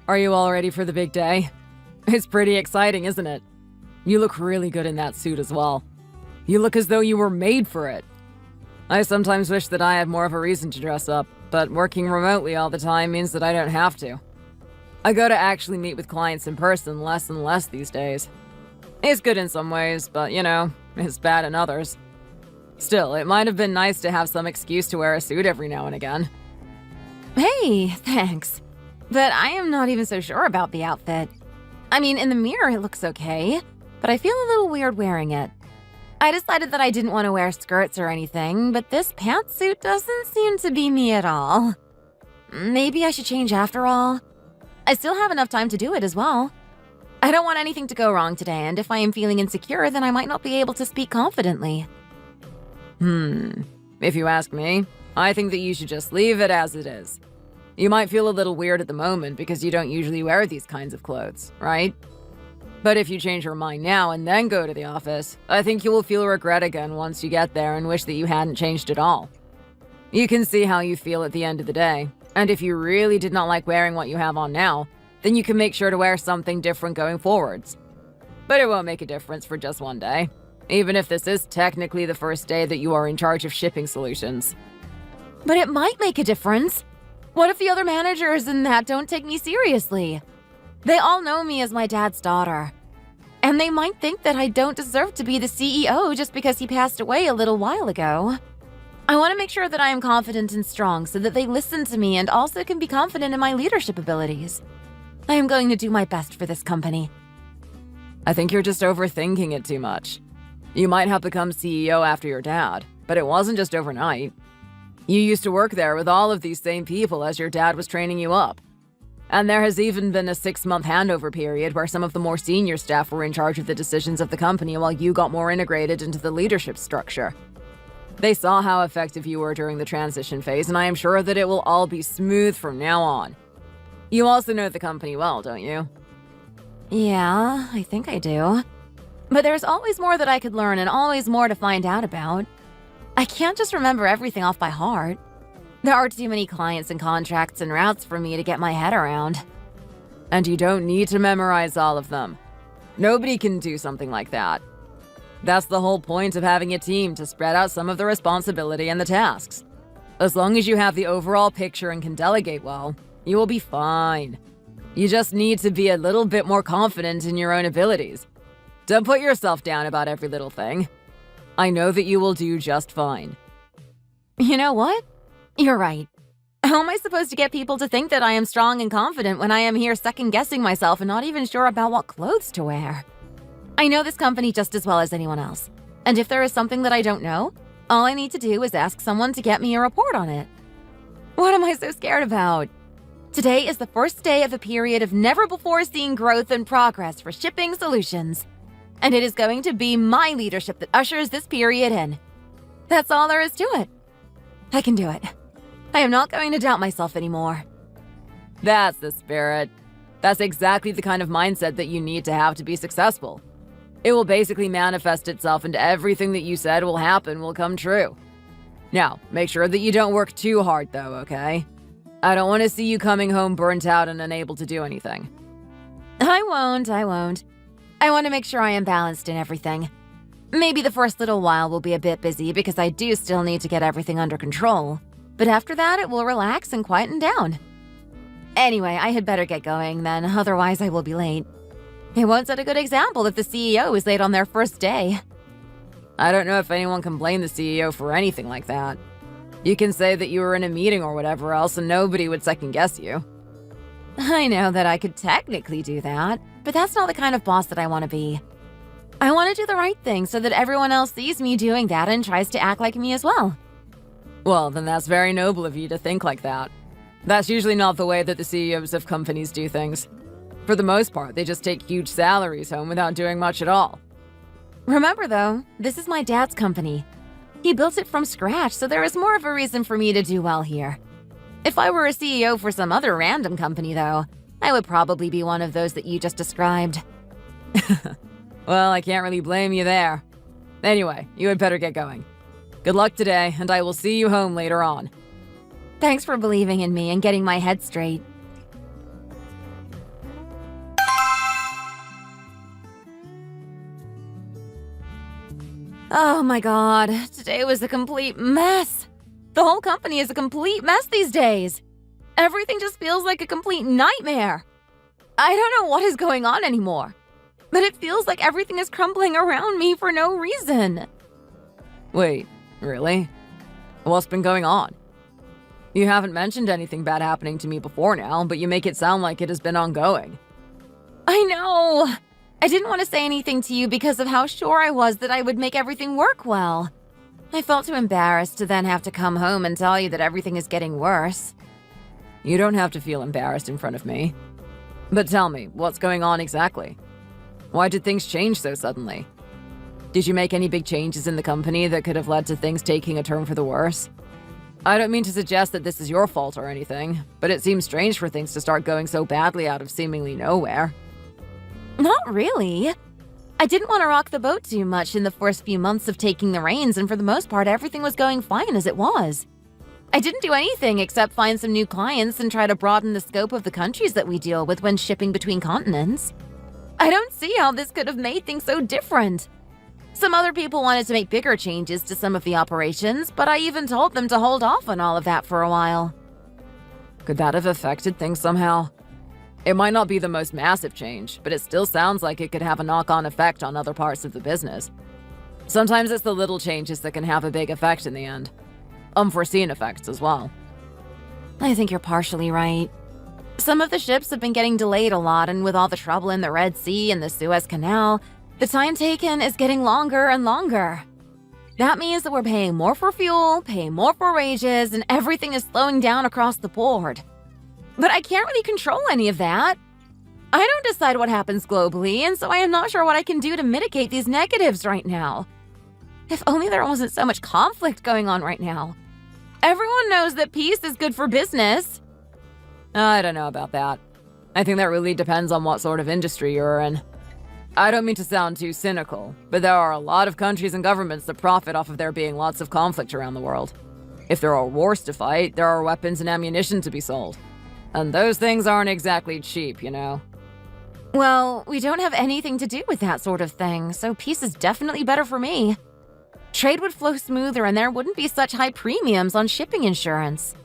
Are you all ready for the big day? It's pretty exciting, isn't it? You look really good in that suit as well. You look as though you were made for it. I sometimes wish that I had more of a reason to dress up, but working remotely all the time means that I don't have to. I go to actually meet with clients in person less and less these days. It's good in some ways, but it's bad in others. Still, it might have been nice to have some excuse to wear a suit every now and again. Hey, thanks. But I am not even so sure about the outfit. I mean, in the mirror it looks okay, but I feel a little weird wearing it. I decided that I didn't want to wear skirts or anything, but this pantsuit doesn't seem to be me at all. Maybe I should change after all. I still have enough time to do it as well. I don't want anything to go wrong today, and if I am feeling insecure, then I might not be able to speak confidently. If you ask me, I think that you should just leave it as it is. You might feel a little weird at the moment because you don't usually wear these kinds of clothes, right? But if you change your mind now and then go to the office, I think you will feel regret again once you get there and wish that you hadn't changed at all. You can see how you feel at the end of the day, and if you really did not like wearing what you have on now, then you can make sure to wear something different going forwards. But it won't make a difference for just one day, even if this is technically the first day that you are in charge of shipping solutions. But it might make a difference. What if the other managers in that don't take me seriously? They all know me as my dad's daughter. And they might think that I don't deserve to be the CEO just because he passed away a little while ago. I want to make sure that I am confident and strong so that they listen to me and also can be confident in my leadership abilities. I am going to do my best for this company. I think you're just overthinking it too much. You might have become CEO after your dad, but it wasn't just overnight. You used to work there with all of these same people as your dad was training you up. And there has even been a 6-month handover period where some of the more senior staff were in charge of the decisions of the company while you got more integrated into the leadership structure. They saw how effective you were during the transition phase, and I am sure that it will all be smooth from now on. You also know the company well, don't you? Yeah, I think I do. But there's always more that I could learn and always more to find out about. I can't just remember everything off by heart. There are too many clients and contracts and routes for me to get my head around. And you don't need to memorize all of them. Nobody can do something like that. That's the whole point of having a team, to spread out some of the responsibility and the tasks. As long as you have the overall picture and can delegate well, you will be fine. You just need to be a little bit more confident in your own abilities. Don't put yourself down about every little thing. I know that you will do just fine. You know what? You're right. How am I supposed to get people to think that I am strong and confident when I am here second-guessing myself and not even sure about what clothes to wear? I know this company just as well as anyone else. And if there is something that I don't know, all I need to do is ask someone to get me a report on it. What am I so scared about? Today is the first day of a period of never-before-seen growth and progress for shipping solutions. And it is going to be my leadership that ushers this period in. That's all there is to it. I can do it. I am not going to doubt myself anymore. That's the spirit. That's exactly the kind of mindset that you need to have to be successful. It will basically manifest itself, and everything that you said will happen will come true. Now, make sure that you don't work too hard though, okay? I don't want to see you coming home burnt out and unable to do anything. I won't. I want to make sure I am balanced in everything. Maybe the first little while will be a bit busy because I do still need to get everything under control. But after that, it will relax and quieten down. Anyway, I had better get going then, otherwise I will be late. It won't set a good example if the CEO is late on their first day. I don't know if anyone can blame the CEO for anything like that. You can say that you were in a meeting or whatever else and nobody would second guess you. I know that I could technically do that, but that's not the kind of boss that I want to be. I want to do the right thing so that everyone else sees me doing that and tries to act like me as well. Well, then that's very noble of you to think like that. That's usually not the way that the CEOs of companies do things. For the most part, they just take huge salaries home without doing much at all. Remember though, this is my dad's company. He built it from scratch, so there is more of a reason for me to do well here. If I were a CEO for some other random company though, I would probably be one of those that you just described. Well, I can't really blame you there. Anyway, you had better get going. Good luck today, and I will see you home later on. Thanks for believing in me and getting my head straight. Oh my god, today was a complete mess. The whole company is a complete mess these days. Everything just feels like a complete nightmare. I don't know what is going on anymore, but it feels like everything is crumbling around me for no reason. Wait, really? What's been going on? You haven't mentioned anything bad happening to me before now, but you make it sound like it has been ongoing. I know. I didn't want to say anything to you because of how sure I was that I would make everything work well. I felt too embarrassed to then have to come home and tell you that everything is getting worse. You don't have to feel embarrassed in front of me. But tell me, what's going on exactly? Why did things change so suddenly? Did you make any big changes in the company that could have led to things taking a turn for the worse? I don't mean to suggest that this is your fault or anything, but it seems strange for things to start going so badly out of seemingly nowhere. Not really. I didn't want to rock the boat too much in the first few months of taking the reins, and for the most part, everything was going fine as it was. I didn't do anything except find some new clients and try to broaden the scope of the countries that we deal with when shipping between continents. I don't see how this could have made things so different. Some other people wanted to make bigger changes to some of the operations, but I even told them to hold off on all of that for a while. Could that have affected things somehow? It might not be the most massive change, but it still sounds like it could have a knock-on effect on other parts of the business. Sometimes it's the little changes that can have a big effect in the end. Unforeseen effects as well. I think you're partially right. Some of the ships have been getting delayed a lot, and with all the trouble in the Red Sea and the Suez Canal, the time taken is getting longer and longer. That means that we're paying more for fuel, paying more for wages, and everything is slowing down across the board. But I can't really control any of that. I don't decide what happens globally, and so I am not sure what I can do to mitigate these negatives right now. If only there wasn't so much conflict going on right now. Everyone knows that peace is good for business. I don't know about that. I think that really depends on what sort of industry you're in. I don't mean to sound too cynical, but there are a lot of countries and governments that profit off of there being lots of conflict around the world. If there are wars to fight, there are weapons and ammunition to be sold. And those things aren't exactly cheap, you know. Well, we don't have anything to do with that sort of thing, so peace is definitely better for me. Trade would flow smoother and there wouldn't be such high premiums on shipping insurance.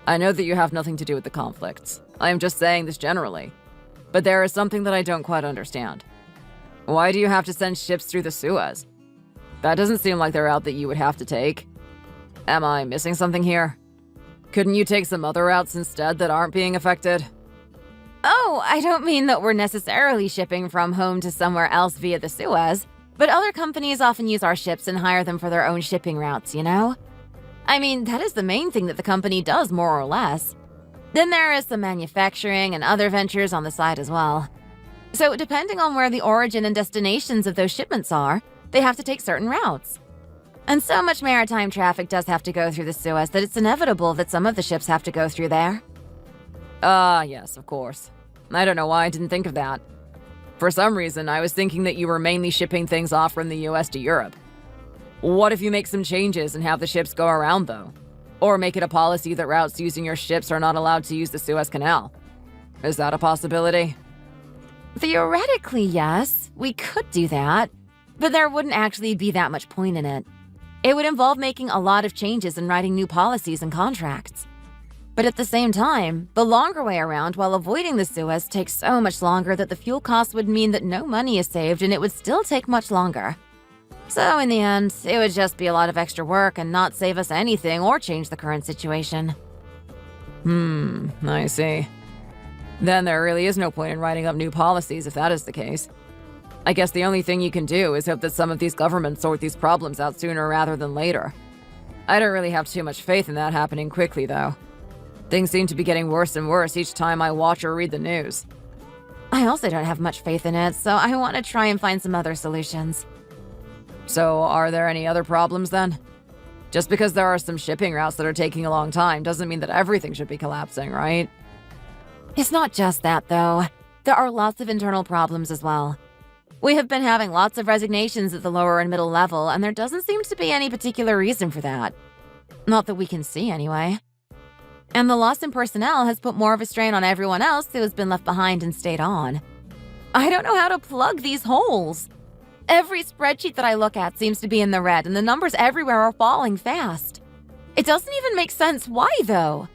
I know that you have nothing to do with the conflicts. I am just saying this generally. But there is something that I don't quite understand. Why do you have to send ships through the Suez? That doesn't seem like the route that you would have to take. Am I missing something here? Couldn't you take some other routes instead that aren't being affected? Oh, I don't mean that we're necessarily shipping from home to somewhere else via the Suez, but other companies often use our ships and hire them for their own shipping routes, you know? I mean, that is the main thing that the company does, more or less. Then there is some manufacturing and other ventures on the side as well. So depending on where the origin and destinations of those shipments are, they have to take certain routes. And so much maritime traffic does have to go through the Suez that it's inevitable that some of the ships have to go through there. Yes, of course. I don't know why I didn't think of that. For some reason, I was thinking that you were mainly shipping things off from the US to Europe. What if you make some changes and have the ships go around, though? Or make it a policy that routes using your ships are not allowed to use the Suez Canal? Is that a possibility? Theoretically, yes, we could do that, but there wouldn't actually be that much point in it. It would involve making a lot of changes and writing new policies and contracts. But at the same time, the longer way around while avoiding the Suez takes so much longer that the fuel costs would mean that no money is saved and it would still take much longer. So in the end, it would just be a lot of extra work and not save us anything or change the current situation. I see. Then there really is no point in writing up new policies if that is the case. I guess the only thing you can do is hope that some of these governments sort these problems out sooner rather than later. I don't really have too much faith in that happening quickly, though. Things seem to be getting worse and worse each time I watch or read the news. I also don't have much faith in it, so I want to try and find some other solutions. So, are there any other problems then? Just because there are some shipping routes that are taking a long time doesn't mean that everything should be collapsing, right? It's not just that, though. There are lots of internal problems as well. We have been having lots of resignations at the lower and middle level, and there doesn't seem to be any particular reason for that. Not that we can see, anyway. And the loss in personnel has put more of a strain on everyone else who has been left behind and stayed on. I don't know how to plug these holes. Every spreadsheet that I look at seems to be in the red, and the numbers everywhere are falling fast. It doesn't even make sense why, though.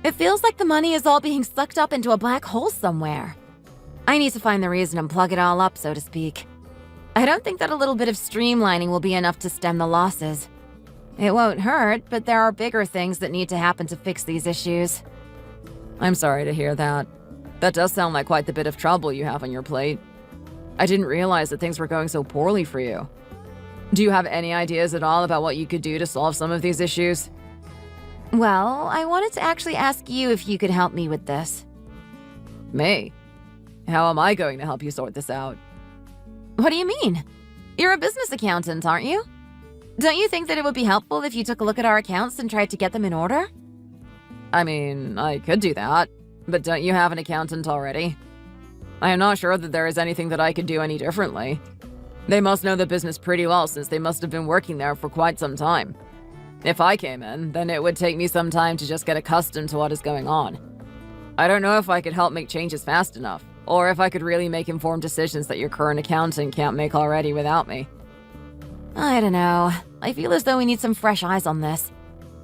It feels like the money is all being sucked up into a black hole somewhere. I need to find the reason and plug it all up, so to speak. I don't think that a little bit of streamlining will be enough to stem the losses. It won't hurt, but there are bigger things that need to happen to fix these issues. I'm sorry to hear that. That does sound like quite the bit of trouble you have on your plate. I didn't realize that things were going so poorly for you. Do you have any ideas at all about what you could do to solve some of these issues? Well, I wanted to actually ask you if you could help me with this. Me? How am I going to help you sort this out? What do you mean? You're a business accountant, aren't you? Don't you think that it would be helpful if you took a look at our accounts and tried to get them in order? I mean, I could do that, but don't you have an accountant already? I am not sure that there is anything that I could do any differently. They must know the business pretty well since they must have been working there for quite some time. If I came in, then it would take me some time to just get accustomed to what is going on. I don't know if I could help make changes fast enough, or if I could really make informed decisions that your current accountant can't make already without me. I don't know. I feel as though we need some fresh eyes on this.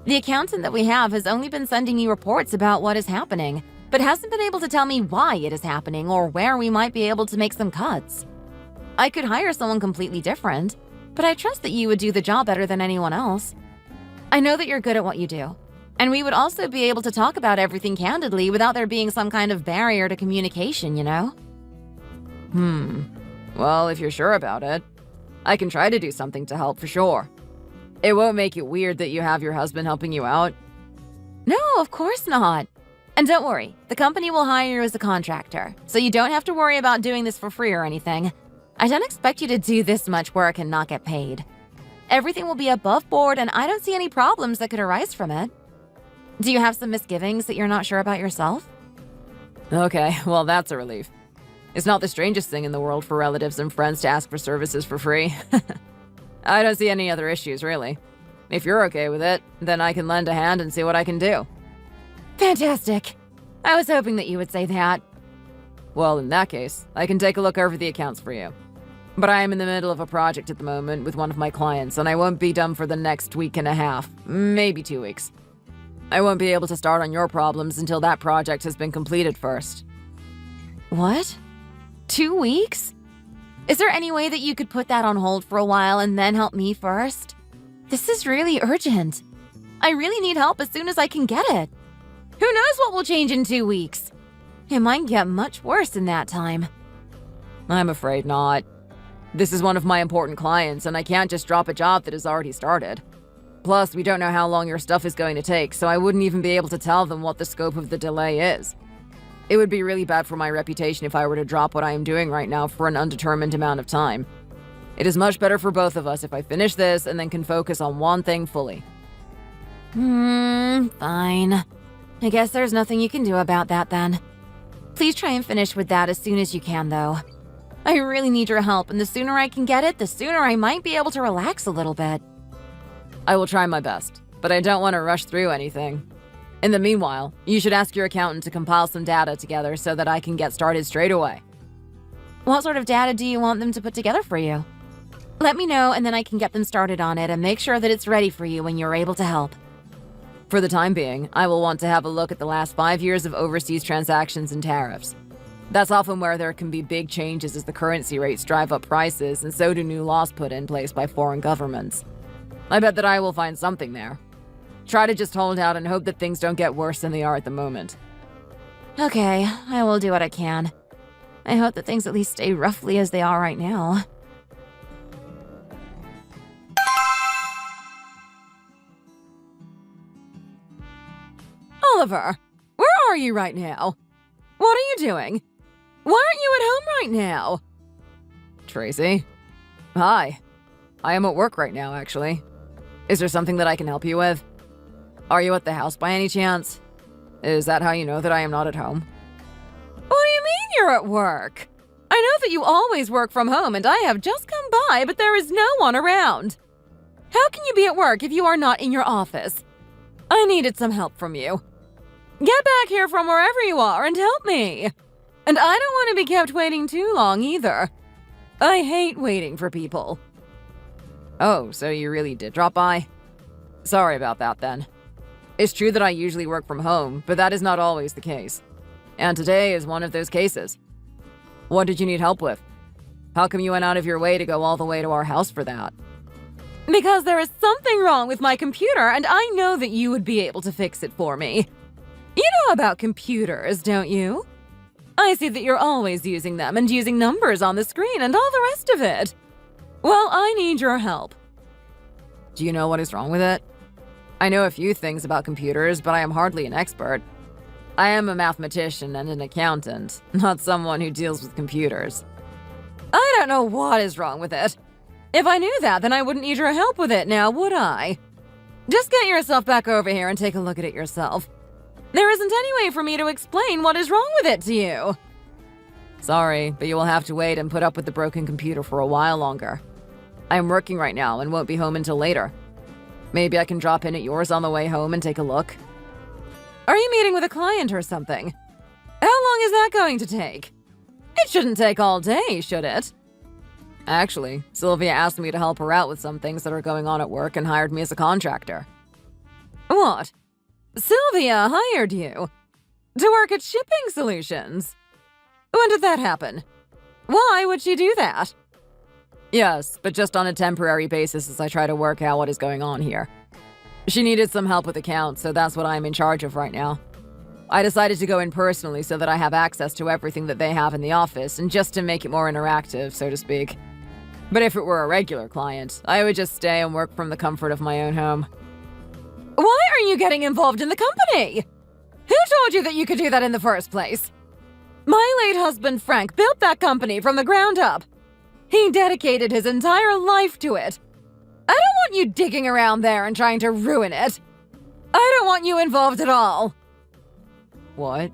The accountant that we have has only been sending me reports about what is happening, but hasn't been able to tell me why it is happening or where we might be able to make some cuts. I could hire someone completely different, but I trust that you would do the job better than anyone else. I know that you're good at what you do, and we would also be able to talk about everything candidly without there being some kind of barrier to communication, you know? Well, if you're sure about it, I can try to do something to help for sure. It won't make it weird that you have your husband helping you out. No, of course not. And don't worry, the company will hire you as a contractor, so you don't have to worry about doing this for free or anything. I don't expect you to do this much work and not get paid. Everything will be above board, and I don't see any problems that could arise from it. Do you have some misgivings that you're not sure about yourself? Okay, well, that's a relief. It's not the strangest thing in the world for relatives and friends to ask for services for free. I don't see any other issues, really. If you're okay with it, then I can lend a hand and see what I can do. Fantastic. I was hoping that you would say that. Well, in that case, I can take a look over the accounts for you. But I am in the middle of a project at the moment with one of my clients, and I won't be done for the next week and a half, maybe 2 weeks. I won't be able to start on your problems until that project has been completed first. What? 2 weeks? Is there any way that you could put that on hold for a while and then help me first? This is really urgent. I really need help as soon as I can get it. Who knows what will change in 2 weeks? It might get much worse in that time. I'm afraid not. This is one of my important clients, and I can't just drop a job that has already started. Plus, we don't know how long your stuff is going to take, so I wouldn't even be able to tell them what the scope of the delay is. It would be really bad for my reputation if I were to drop what I am doing right now for an undetermined amount of time. It is much better for both of us if I finish this and then can focus on one thing fully. Fine. I guess there's nothing you can do about that then. Please try and finish with that as soon as you can, though. I really need your help, and the sooner I can get it, the sooner I might be able to relax a little bit. I will try my best, but I don't want to rush through anything. In the meanwhile, you should ask your accountant to compile some data together so that I can get started straight away. What sort of data do you want them to put together for you? Let me know, and then I can get them started on it and make sure that it's ready for you when you're able to help. For the time being, I will want to have a look at the last 5 years of overseas transactions and tariffs. That's often where there can be big changes as the currency rates drive up prices, and so do new laws put in place by foreign governments. I bet that I will find something there. Try to just hold out and hope that things don't get worse than they are at the moment. Okay, I will do what I can. I hope that things at least stay roughly as they are right now. Oliver, where are you right now? What are you doing? Why aren't you at home right now? Tracy? Hi. I am at work right now, actually. Is there something that I can help you with? Are you at the house by any chance? Is that how you know that I am not at home? What do you mean you're at work? I know that you always work from home, and I have just come by, but there is no one around. How can you be at work if you are not in your office? I needed some help from you. Get back here from wherever you are and help me. And I don't want to be kept waiting too long either. I hate waiting for people. Oh, so you really did drop by? Sorry about that then. It's true that I usually work from home, but that is not always the case. And today is one of those cases. What did you need help with? How come you went out of your way to go all the way to our house for that? Because there is something wrong with my computer, and I know that you would be able to fix it for me. You know about computers, don't you? I see that you're always using them and using numbers on the screen and all the rest of it. Well, I need your help. Do you know what is wrong with it? I know a few things about computers, but I am hardly an expert. I am a mathematician and an accountant, not someone who deals with computers. I don't know what is wrong with it. If I knew that, then I wouldn't need your help with it now, would I? Just get yourself back over here and take a look at it yourself. There isn't any way for me to explain what is wrong with it to you. Sorry, but you will have to wait and put up with the broken computer for a while longer. I am working right now and won't be home until later. Maybe I can drop in at yours on the way home and take a look. Are you meeting with a client or something? How long is that going to take? It shouldn't take all day, should it? Actually, Sylvia asked me to help her out with some things that are going on at work and hired me as a contractor. What? Sylvia hired you? To work at Shipping Solutions? When did that happen? Why would she do that? Yes, but just on a temporary basis as I try to work out what is going on here. She needed some help with accounts, so that's what I'm in charge of right now. I decided to go in personally so that I have access to everything that they have in the office and just to make it more interactive, so to speak. But if it were a regular client, I would just stay and work from the comfort of my own home. Why are you getting involved in the company? Who told you that you could do that in the first place? My late husband Frank built that company from the ground up. He dedicated his entire life to it. I don't want you digging around there and trying to ruin it. I don't want you involved at all. What?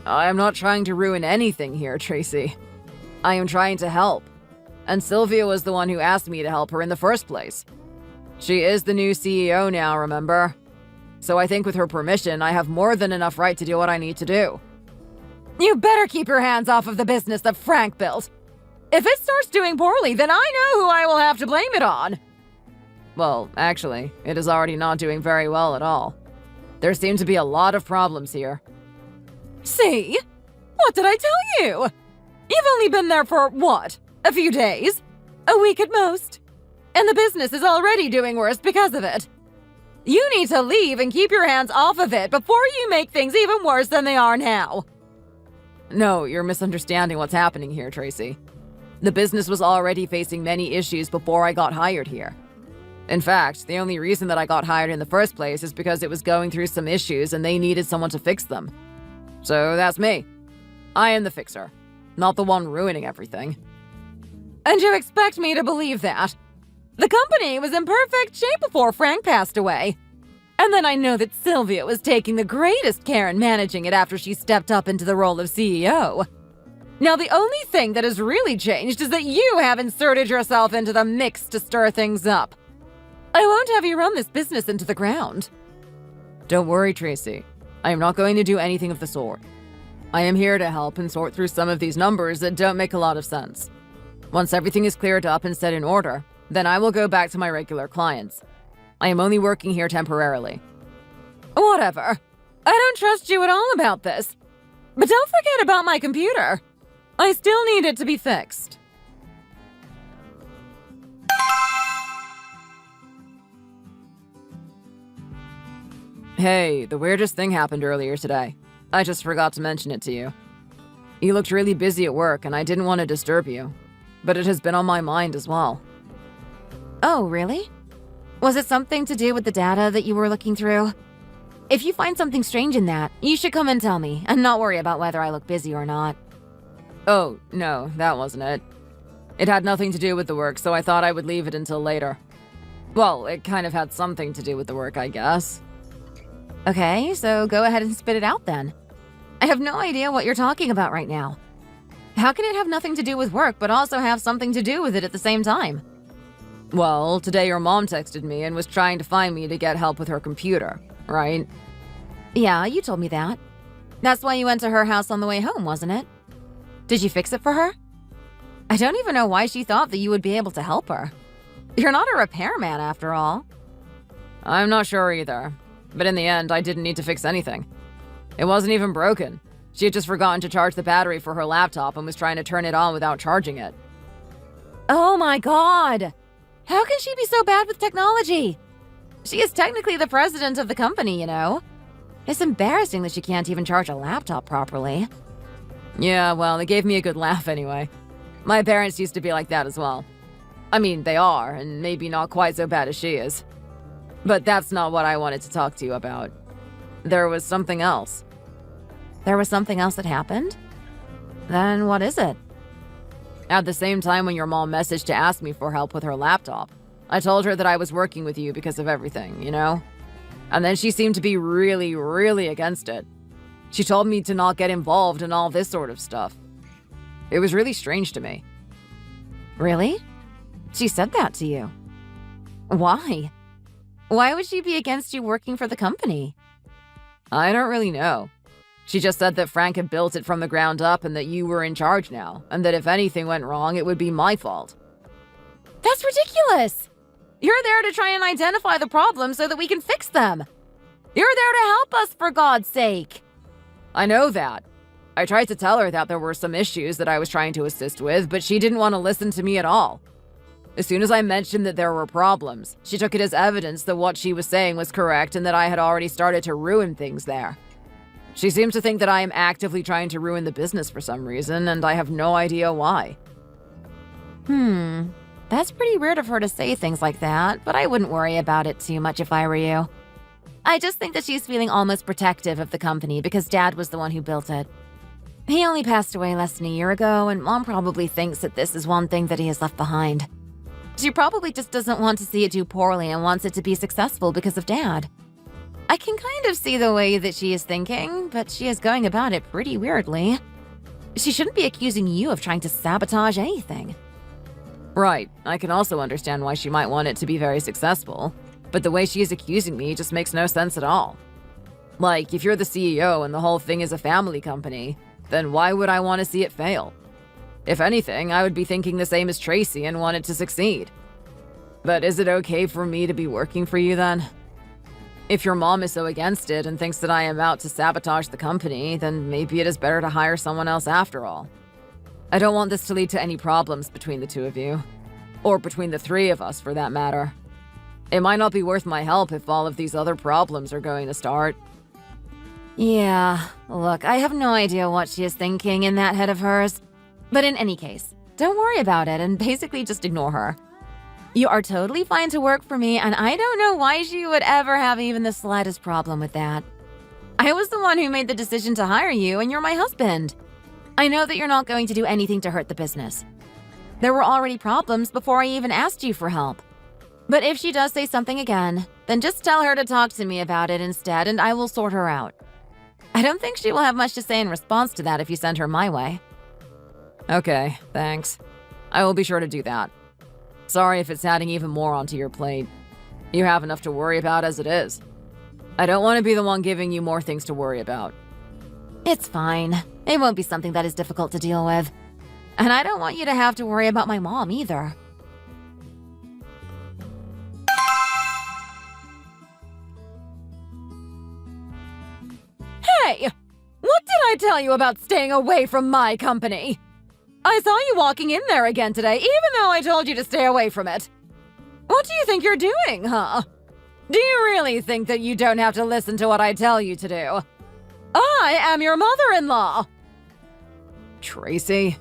I am not trying to ruin anything here, Tracy. I am trying to help. And Sylvia was the one who asked me to help her in the first place. She is the new CEO now, remember? So I think with her permission, I have more than enough right to do what I need to do. You better keep your hands off of the business that Frank built. If it starts doing poorly, then I know who I will have to blame it on. Well, actually, it is already not doing very well at all. There seem to be a lot of problems here. See? What did I tell you? You've only been there for, what? A few days? A week at most? And the business is already doing worse because of it. You need to leave and keep your hands off of it before you make things even worse than they are now. No, you're misunderstanding what's happening here, Tracy. The business was already facing many issues before I got hired here. In fact, the only reason that I got hired in the first place is because it was going through some issues and they needed someone to fix them. So that's me. I am the fixer, not the one ruining everything. And you expect me to believe that? The company was in perfect shape before Frank passed away. And then I know that Sylvia was taking the greatest care in managing it after she stepped up into the role of CEO. Now, the only thing that has really changed is that you have inserted yourself into the mix to stir things up. I won't have you run this business into the ground. Don't worry, Tracy. I am not going to do anything of the sort. I am here to help and sort through some of these numbers that don't make a lot of sense. Once everything is cleared up and set in order, then I will go back to my regular clients. I am only working here temporarily. Whatever. I don't trust you at all about this. But don't forget about my computer. I still need it to be fixed. Hey, the weirdest thing happened earlier today. I just forgot to mention it to you. You looked really busy at work and I didn't want to disturb you, but it has been on my mind as well. Oh, really? Was it something to do with the data that you were looking through? If you find something strange in that, you should come and tell me, and not worry about whether I look busy or not. Oh, no, that wasn't it. It had nothing to do with the work, so I thought I would leave it until later. Well, it kind of had something to do with the work, I guess. Okay, so go ahead and spit it out then. I have no idea what you're talking about right now. How can it have nothing to do with work, but also have something to do with it at the same time? Well, today your mom texted me and was trying to find me to get help with her computer, right? Yeah, you told me that. That's why you went to her house on the way home, wasn't it? Did you fix it for her? I don't even know why she thought that you would be able to help her. You're not a repairman after all. I'm not sure either. But in the end, I didn't need to fix anything. It wasn't even broken. She had just forgotten to charge the battery for her laptop and was trying to turn it on without charging it. Oh my god! How can she be so bad with technology? She is technically the president of the company, you know. It's embarrassing that she can't even charge a laptop properly. Yeah, well, it gave me a good laugh anyway. My parents used to be like that as well. I mean, they are, and maybe not quite so bad as she is. But that's not what I wanted to talk to you about. There was something else. There was something else that happened? Then what is it? At the same time when your mom messaged to ask me for help with her laptop, I told her that I was working with you because of everything, you know? And then she seemed to be really, really against it. She told me to not get involved in all this sort of stuff. It was really strange to me. Really? She said that to you? Why? Why would she be against you working for the company? I don't really know. She just said that Frank had built it from the ground up and that you were in charge now, and that if anything went wrong, it would be my fault. That's ridiculous! You're there to try and identify the problems so that we can fix them. You're there to help us, for God's sake. I know that. I tried to tell her that there were some issues that I was trying to assist with, but she didn't want to listen to me at all. As soon as I mentioned that there were problems, she took it as evidence that what she was saying was correct and that I had already started to ruin things there. She seems to think that I am actively trying to ruin the business for some reason, and I have no idea why. That's pretty weird of her to say things like that, but I wouldn't worry about it too much if I were you. I just think that she's feeling almost protective of the company because Dad was the one who built it. He only passed away less than a year ago, and Mom probably thinks that this is one thing that he has left behind. She probably just doesn't want to see it do poorly and wants it to be successful because of Dad. I can kind of see the way that she is thinking, but she is going about it pretty weirdly. She shouldn't be accusing you of trying to sabotage anything. Right, I can also understand why she might want it to be very successful, but the way she is accusing me just makes no sense at all. Like, if you're the CEO and the whole thing is a family company, then why would I want to see it fail? If anything, I would be thinking the same as Tracy and want it to succeed. But is it okay for me to be working for you then? If your mom is so against it and thinks that I am out to sabotage the company, then maybe it is better to hire someone else after all. I don't want this to lead to any problems between the two of you. Or between the three of us, for that matter. It might not be worth my help if all of these other problems are going to start. Yeah, look, I have no idea what she is thinking in that head of hers. But in any case, don't worry about it and basically just ignore her. You are totally fine to work for me, and I don't know why she would ever have even the slightest problem with that. I was the one who made the decision to hire you, and you're my husband. I know that you're not going to do anything to hurt the business. There were already problems before I even asked you for help. But if she does say something again, then just tell her to talk to me about it instead, and I will sort her out. I don't think she will have much to say in response to that if you send her my way. Okay, thanks. I will be sure to do that. Sorry if it's adding even more onto your plate. You have enough to worry about as it is. I don't want to be the one giving you more things to worry about. It's fine. It won't be something that is difficult to deal with. And I don't want you to have to worry about my mom either. Hey! What did I tell you about staying away from my company? I saw you walking in there again today, even though I told you to stay away from it. What do you think you're doing, huh? Do you really think that you don't have to listen to what I tell you to do? I am your mother-in-law! Tracy,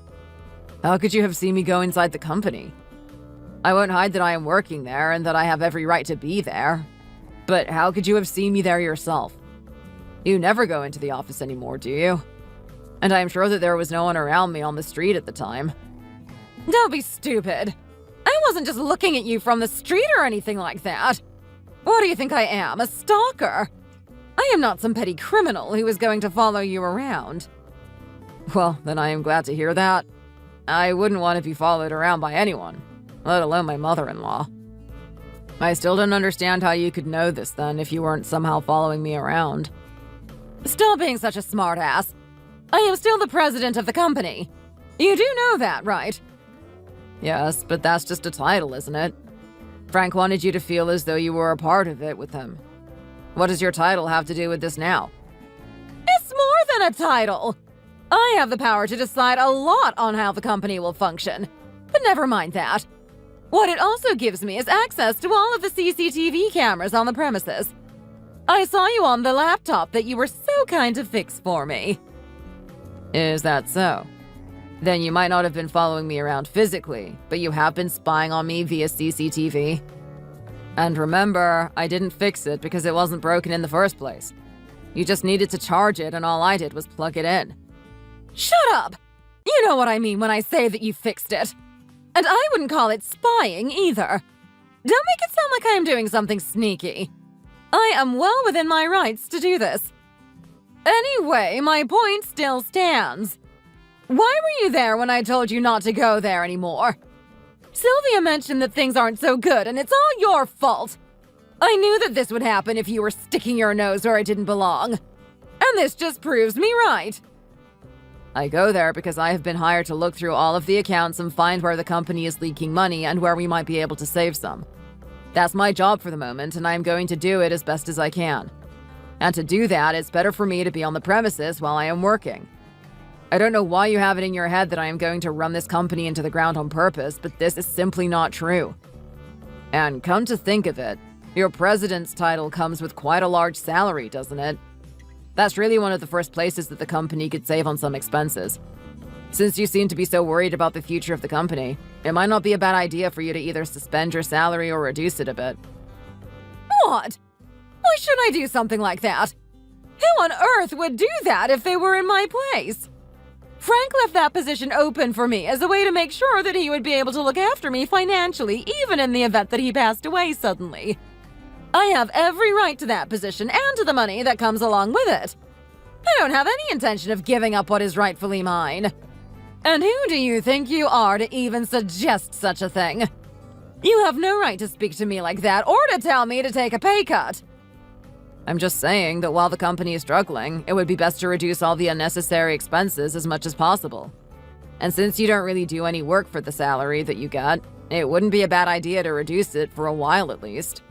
how could you have seen me go inside the company? I won't hide that I am working there and that I have every right to be there. But how could you have seen me there yourself? You never go into the office anymore, do you? And I am sure that there was no one around me on the street at the time. Don't be stupid. I wasn't just looking at you from the street or anything like that. What do you think I am, a stalker? I am not some petty criminal who is going to follow you around. Well, then I am glad to hear that. I wouldn't want to be followed around by anyone, let alone my mother-in-law. I still don't understand how you could know this then if you weren't somehow following me around. Stop being such a smartass. I am still the president of the company. You do know that, right? Yes, but that's just a title, isn't it? Frank wanted you to feel as though you were a part of it with him. What does your title have to do with this now? It's more than a title! I have the power to decide a lot on how the company will function. But never mind that. What it also gives me is access to all of the CCTV cameras on the premises. I saw you on the laptop that you were so kind to fix for me. Is that so? Then you might not have been following me around physically, but you have been spying on me via CCTV. And remember, I didn't fix it because it wasn't broken in the first place. You just needed to charge it, and all I did was plug it in. Shut up! You know what I mean when I say that you fixed it. And I wouldn't call it spying either. Don't make it sound like I am doing something sneaky. I am well within my rights to do this. Anyway, my point still stands. Why were you there when I told you not to go there anymore? Sylvia mentioned that things aren't so good and it's all your fault. I knew that this would happen if you were sticking your nose where it didn't belong. And this just proves me right. I go there because I have been hired to look through all of the accounts and find where the company is leaking money and where we might be able to save some. That's my job for the moment, and I am going to do it as best as I can. And to do that, it's better for me to be on the premises while I am working. I don't know why you have it in your head that I am going to run this company into the ground on purpose, but this is simply not true. And come to think of it, your president's title comes with quite a large salary, doesn't it? That's really one of the first places that the company could save on some expenses. Since you seem to be so worried about the future of the company, it might not be a bad idea for you to either suspend your salary or reduce it a bit. What? Why should I do something like that? Who on earth would do that if they were in my place? Frank left that position open for me as a way to make sure that he would be able to look after me financially, even in the event that he passed away suddenly. I have every right to that position and to the money that comes along with it. I don't have any intention of giving up what is rightfully mine. And who do you think you are to even suggest such a thing? You have no right to speak to me like that or to tell me to take a pay cut. I'm just saying that while the company is struggling, it would be best to reduce all the unnecessary expenses as much as possible. And since you don't really do any work for the salary that you get, it wouldn't be a bad idea to reduce it for a while at least.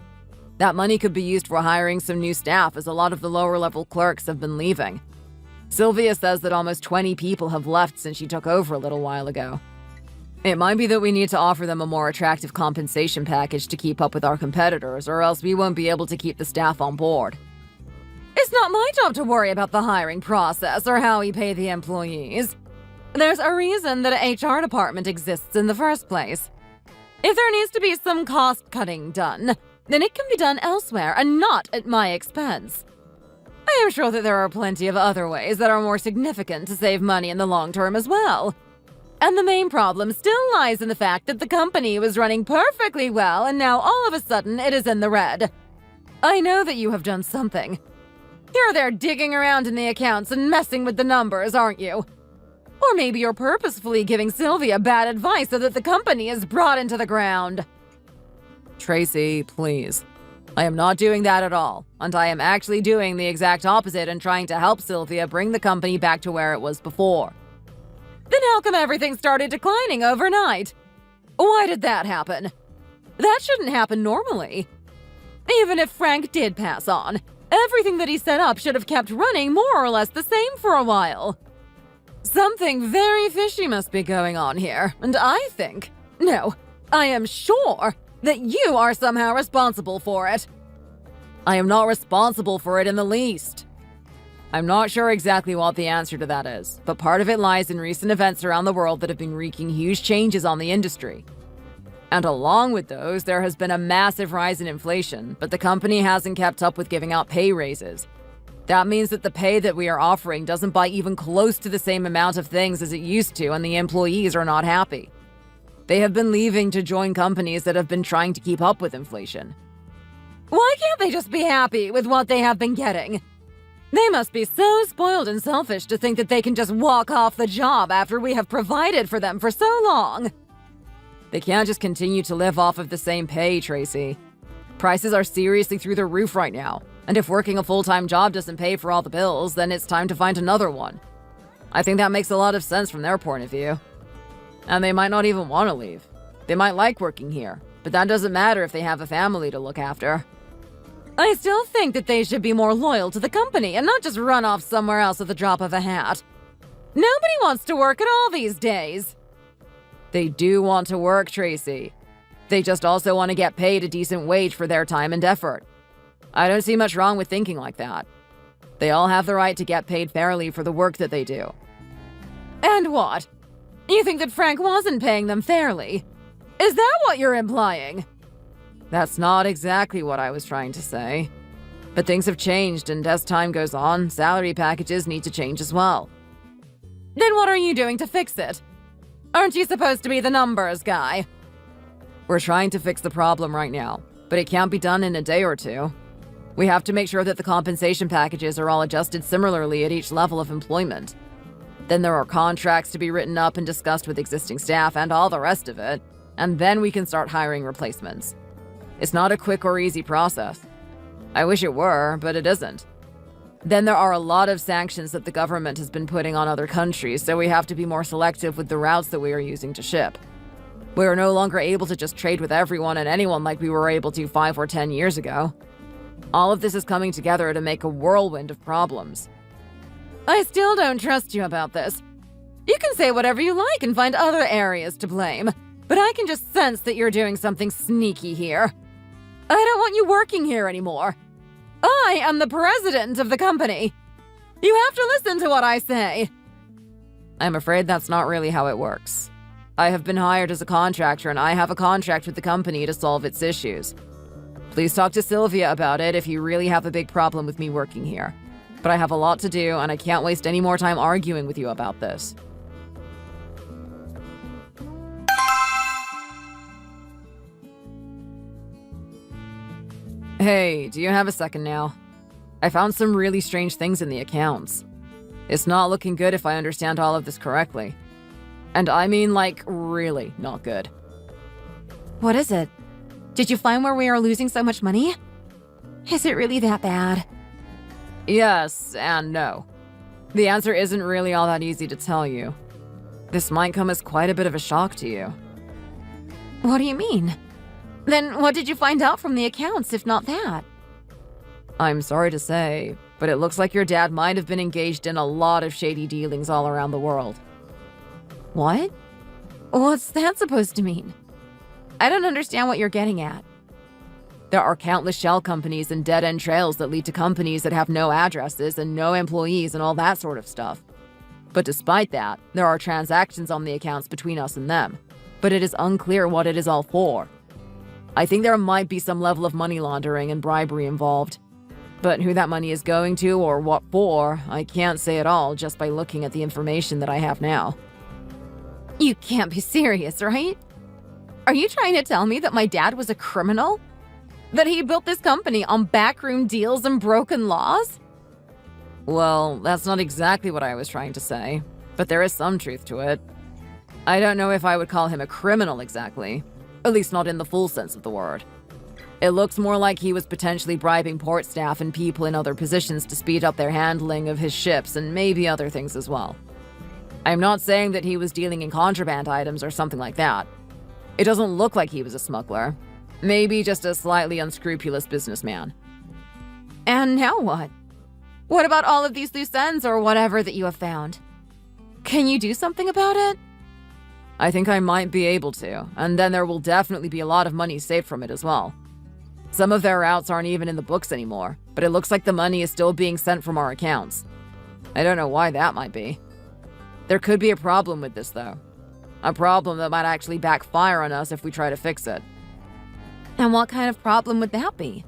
That money could be used for hiring some new staff, as a lot of the lower-level clerks have been leaving. Sylvia says that almost 20 people have left since she took over a little while ago. It might be that we need to offer them a more attractive compensation package to keep up with our competitors, or else we won't be able to keep the staff on board. It's not my job to worry about the hiring process or how we pay the employees. There's a reason that an HR department exists in the first place. If there needs to be some cost-cutting done, then it can be done elsewhere and not at my expense. I am sure that there are plenty of other ways that are more significant to save money in the long term as well. And the main problem still lies in the fact that the company was running perfectly well and now all of a sudden it is in the red. I know that you have done something. You're there digging around in the accounts and messing with the numbers, aren't you? Or maybe you're purposefully giving Sylvia bad advice so that the company is brought into the ground. Tracy, please. I am not doing that at all, and I am actually doing the exact opposite and trying to help Sylvia bring the company back to where it was before. Then how come everything started declining overnight? Why did that happen? That shouldn't happen normally. Even if Frank did pass on, everything that he set up should have kept running more or less the same for a while. Something very fishy must be going on here, and I think, no, I am sure that you are somehow responsible for it. I am not responsible for it in the least. I'm not sure exactly what the answer to that is, but part of it lies in recent events around the world that have been wreaking huge changes on the industry. And along with those, there has been a massive rise in inflation, but the company hasn't kept up with giving out pay raises. That means that the pay that we are offering doesn't buy even close to the same amount of things as it used to, and the employees are not happy. They have been leaving to join companies that have been trying to keep up with inflation. Why can't they just be happy with what they have been getting? They must be so spoiled and selfish to think that they can just walk off the job after we have provided for them for so long. They can't just continue to live off of the same pay, Tracy. Prices are seriously through the roof right now, and if working a full-time job doesn't pay for all the bills, then it's time to find another one. I think that makes a lot of sense from their point of view. And they might not even want to leave. They might like working here, but that doesn't matter if they have a family to look after. I still think that they should be more loyal to the company and not just run off somewhere else at the drop of a hat. Nobody wants to work at all these days. They do want to work, Tracy. They just also want to get paid a decent wage for their time and effort. I don't see much wrong with thinking like that. They all have the right to get paid fairly for the work that they do. And what? You think that Frank wasn't paying them fairly? Is that what you're implying? That's not exactly what I was trying to say. But things have changed, and as time goes on, salary packages need to change as well. Then what are you doing to fix it? Aren't you supposed to be the numbers guy? We're trying to fix the problem right now, but it can't be done in a day or two. We have to make sure that the compensation packages are all adjusted similarly at each level of employment. Then there are contracts to be written up and discussed with existing staff and all the rest of it, and then we can start hiring replacements. It's not a quick or easy process. I wish it were, but it isn't. Then there are a lot of sanctions that the government has been putting on other countries, so we have to be more selective with the routes that we are using to ship. We are no longer able to just trade with everyone and anyone like we were able to 5 or 10 years ago. All of this is coming together to make a whirlwind of problems. I still don't trust you about this. You can say whatever you like and find other areas to blame, but I can just sense that you're doing something sneaky here. I don't want you working here anymore. I am the president of the company. You have to listen to what I say. I'm afraid that's not really how it works. I have been hired as a contractor and I have a contract with the company to solve its issues. Please talk to Sylvia about it if you really have a big problem with me working here. But I have a lot to do and I can't waste any more time arguing with you about this. Hey, do you have a second now? I found some really strange things in the accounts. It's not looking good if I understand all of this correctly. And I mean, like, really not good. What is it? Did you find where we are losing so much money? Is it really that bad? Yes and no. The answer isn't really all that easy to tell you. This might come as quite a bit of a shock to you. What do you mean? Then what did you find out from the accounts, if not that? I'm sorry to say, but it looks like your dad might have been engaged in a lot of shady dealings all around the world. What? What's that supposed to mean? I don't understand what you're getting at. There are countless shell companies and dead-end trails that lead to companies that have no addresses and no employees and all that sort of stuff. But despite that, there are transactions on the accounts between us and them. But it is unclear what it is all for. I think there might be some level of money laundering and bribery involved. But who that money is going to or what for, I can't say at all just by looking at the information that I have now. You can't be serious, right? Are you trying to tell me that my dad was a criminal? That he built this company on backroom deals and broken laws? Well, that's not exactly what I was trying to say, but there is some truth to it. I don't know if I would call him a criminal exactly, at least not in the full sense of the word. It looks more like he was potentially bribing port staff and people in other positions to speed up their handling of his ships and maybe other things as well. I'm not saying that he was dealing in contraband items or something like that. It doesn't look like he was a smuggler. Maybe just a slightly unscrupulous businessman. And now what? What about all of these loose ends or whatever that you have found? Can you do something about it? I think I might be able to, and then there will definitely be a lot of money saved from it as well. Some of their routes aren't even in the books anymore, but it looks like the money is still being sent from our accounts. I don't know why that might be. There could be a problem with this, though. A problem that might actually backfire on us if we try to fix it. And what kind of problem would that be?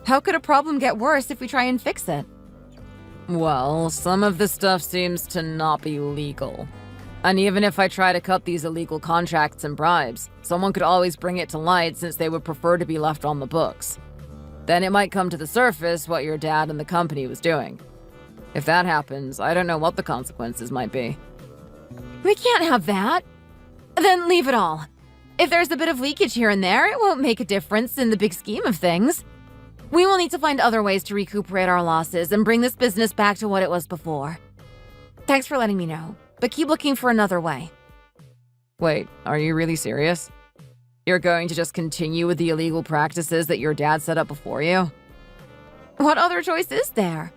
How could a problem get worse if we try and fix it? Well, some of the stuff seems to not be legal. And even if I try to cut these illegal contracts and bribes, someone could always bring it to light since they would prefer to be left on the books. Then it might come to the surface what your dad and the company was doing. If that happens, I don't know what the consequences might be. We can't have that. Then leave it all. If there's a bit of leakage here and there, it won't make a difference in the big scheme of things. We will need to find other ways to recuperate our losses and bring this business back to what it was before. Thanks for letting me know, but keep looking for another way. Wait, are you really serious? You're going to just continue with the illegal practices that your dad set up before you? What other choice is there?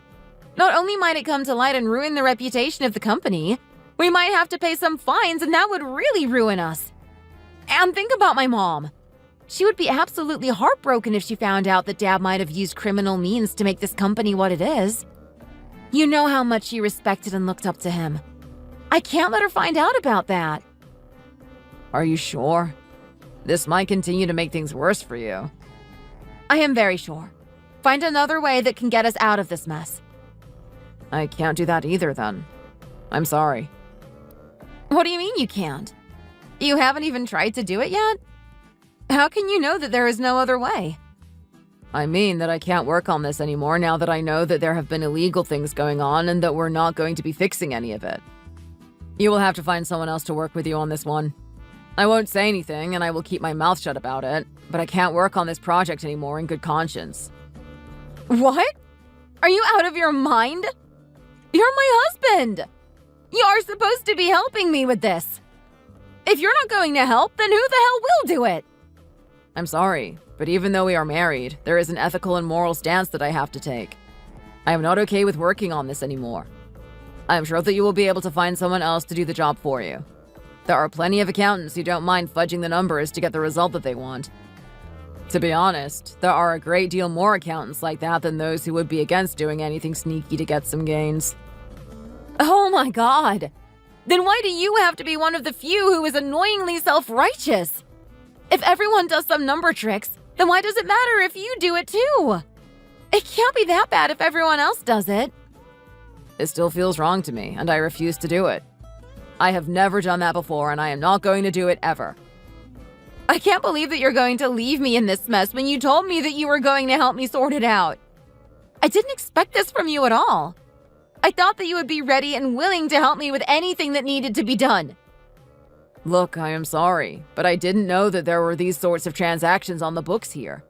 Not only might it come to light and ruin the reputation of the company, we might have to pay some fines, and that would really ruin us. And think about my mom. She would be absolutely heartbroken if she found out that Dad might have used criminal means to make this company what it is. You know how much she respected and looked up to him. I can't let her find out about that. Are you sure? This might continue to make things worse for you. I am very sure. Find another way that can get us out of this mess. I can't do that either, then. I'm sorry. What do you mean you can't? You haven't even tried to do it yet? How can you know that there is no other way? I mean that I can't work on this anymore now that I know that there have been illegal things going on and that we're not going to be fixing any of it. You will have to find someone else to work with you on this one. I won't say anything and I will keep my mouth shut about it, but I can't work on this project anymore in good conscience. What? Are you out of your mind? You're my husband! You are supposed to be helping me with this. If you're not going to help, then who the hell will do it? I'm sorry, but even though we are married, there is an ethical and moral stance that I have to take. I am not okay with working on this anymore. I am sure that you will be able to find someone else to do the job for you. There are plenty of accountants who don't mind fudging the numbers to get the result that they want. To be honest, there are a great deal more accountants like that than those who would be against doing anything sneaky to get some gains. Oh my god! Then why do you have to be one of the few who is annoyingly self-righteous? If everyone does some number tricks, then why does it matter if you do it too? It can't be that bad if everyone else does it. It still feels wrong to me, and I refuse to do it. I have never done that before, and I am not going to do it ever. I can't believe that you're going to leave me in this mess when you told me that you were going to help me sort it out. I didn't expect this from you at all. I thought that you would be ready and willing to help me with anything that needed to be done. Look, I am sorry, but I didn't know that there were these sorts of transactions on the books here.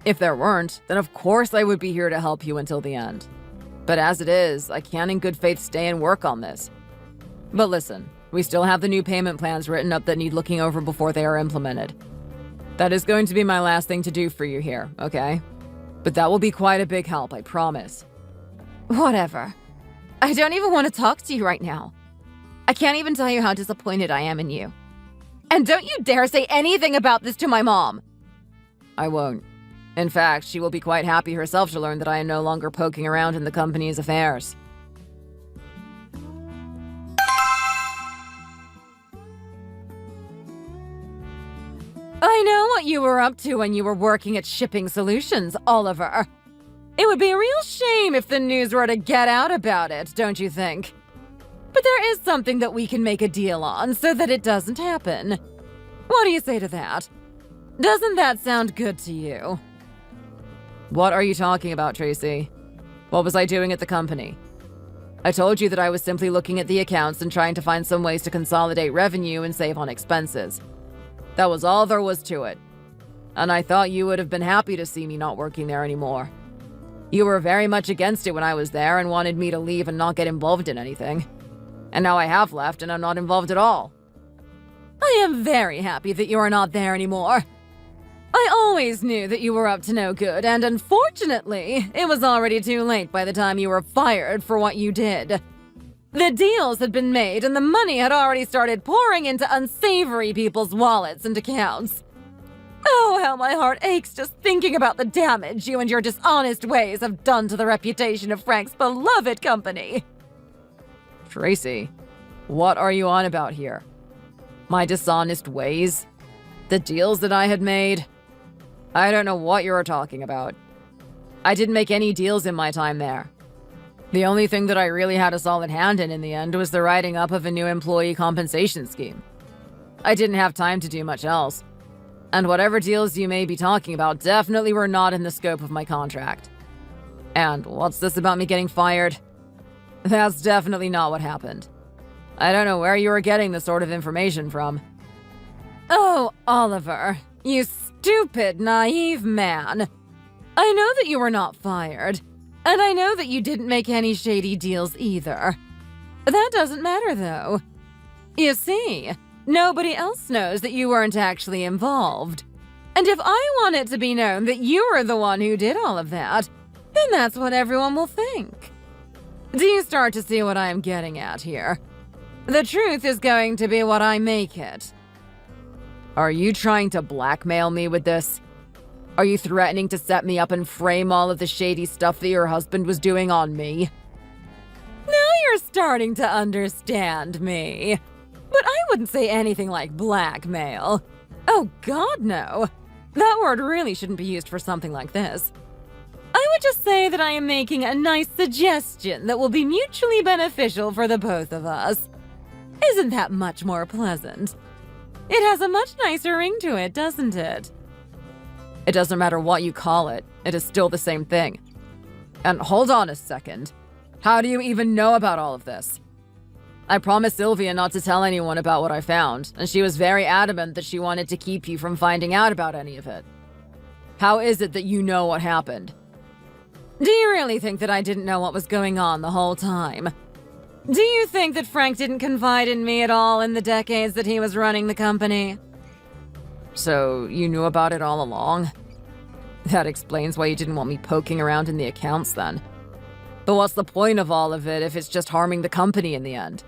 If there weren't, then of course I would be here to help you until the end. But as it is, I can't in good faith stay and work on this. But listen, we still have the new payment plans written up that need looking over before they are implemented. That is going to be my last thing to do for you here, okay? But that will be quite a big help, I promise. Whatever. I don't even want to talk to you right now. I can't even tell you how disappointed I am in you. And don't you dare say anything about this to my mom! I won't. In fact, she will be quite happy herself to learn that I am no longer poking around in the company's affairs. I know what you were up to when you were working at Shipping Solutions, Oliver. It would be a real shame if the news were to get out about it, don't you think? But there is something that we can make a deal on so that it doesn't happen. What do you say to that? Doesn't that sound good to you? What are you talking about, Tracy? What was I doing at the company? I told you that I was simply looking at the accounts and trying to find some ways to consolidate revenue and save on expenses. That was all there was to it. And I thought you would have been happy to see me not working there anymore. You were very much against it when I was there and wanted me to leave and not get involved in anything. And now I have left and I'm not involved at all. I am very happy that you are not there anymore. I always knew that you were up to no good, and unfortunately, it was already too late by the time you were fired for what you did. The deals had been made and the money had already started pouring into unsavory people's wallets and accounts. Oh, how my heart aches just thinking about the damage you and your dishonest ways have done to the reputation of Frank's beloved company. Tracy, what are you on about here? My dishonest ways? The deals that I had made? I don't know what you're talking about. I didn't make any deals in my time there. The only thing that I really had a solid hand in the end was the writing up of a new employee compensation scheme. I didn't have time to do much else. And whatever deals you may be talking about definitely were not in the scope of my contract. And what's this about me getting fired? That's definitely not what happened. I don't know where you were getting this sort of information from. Oh, Oliver, you stupid, naive man. I know that you were not fired, and I know that you didn't make any shady deals either. That doesn't matter, though. You see, Nobody else knows that you weren't actually involved. And if I want it to be known that you were the one who did all of that, then that's what everyone will think. Do you start to see what I am getting at here? The truth is going to be what I make it. Are you trying to blackmail me with this? Are you threatening to set me up and frame all of the shady stuff that your husband was doing on me? Now you're starting to understand me. But I wouldn't say anything like blackmail. Oh God, no. That word really shouldn't be used for something like this. I would just say that I am making a nice suggestion that will be mutually beneficial for the both of us. Isn't that much more pleasant? It has a much nicer ring to it, doesn't it? It doesn't matter what you call it. It is still the same thing. And hold on a second. How do you even know about all of this? I promised Sylvia not to tell anyone about what I found, and she was very adamant that she wanted to keep you from finding out about any of it. How is it that you know what happened? Do you really think that I didn't know what was going on the whole time? Do you think that Frank didn't confide in me at all in the decades that he was running the company? So, you knew about it all along? That explains why you didn't want me poking around in the accounts then. But what's the point of all of it if it's just harming the company in the end?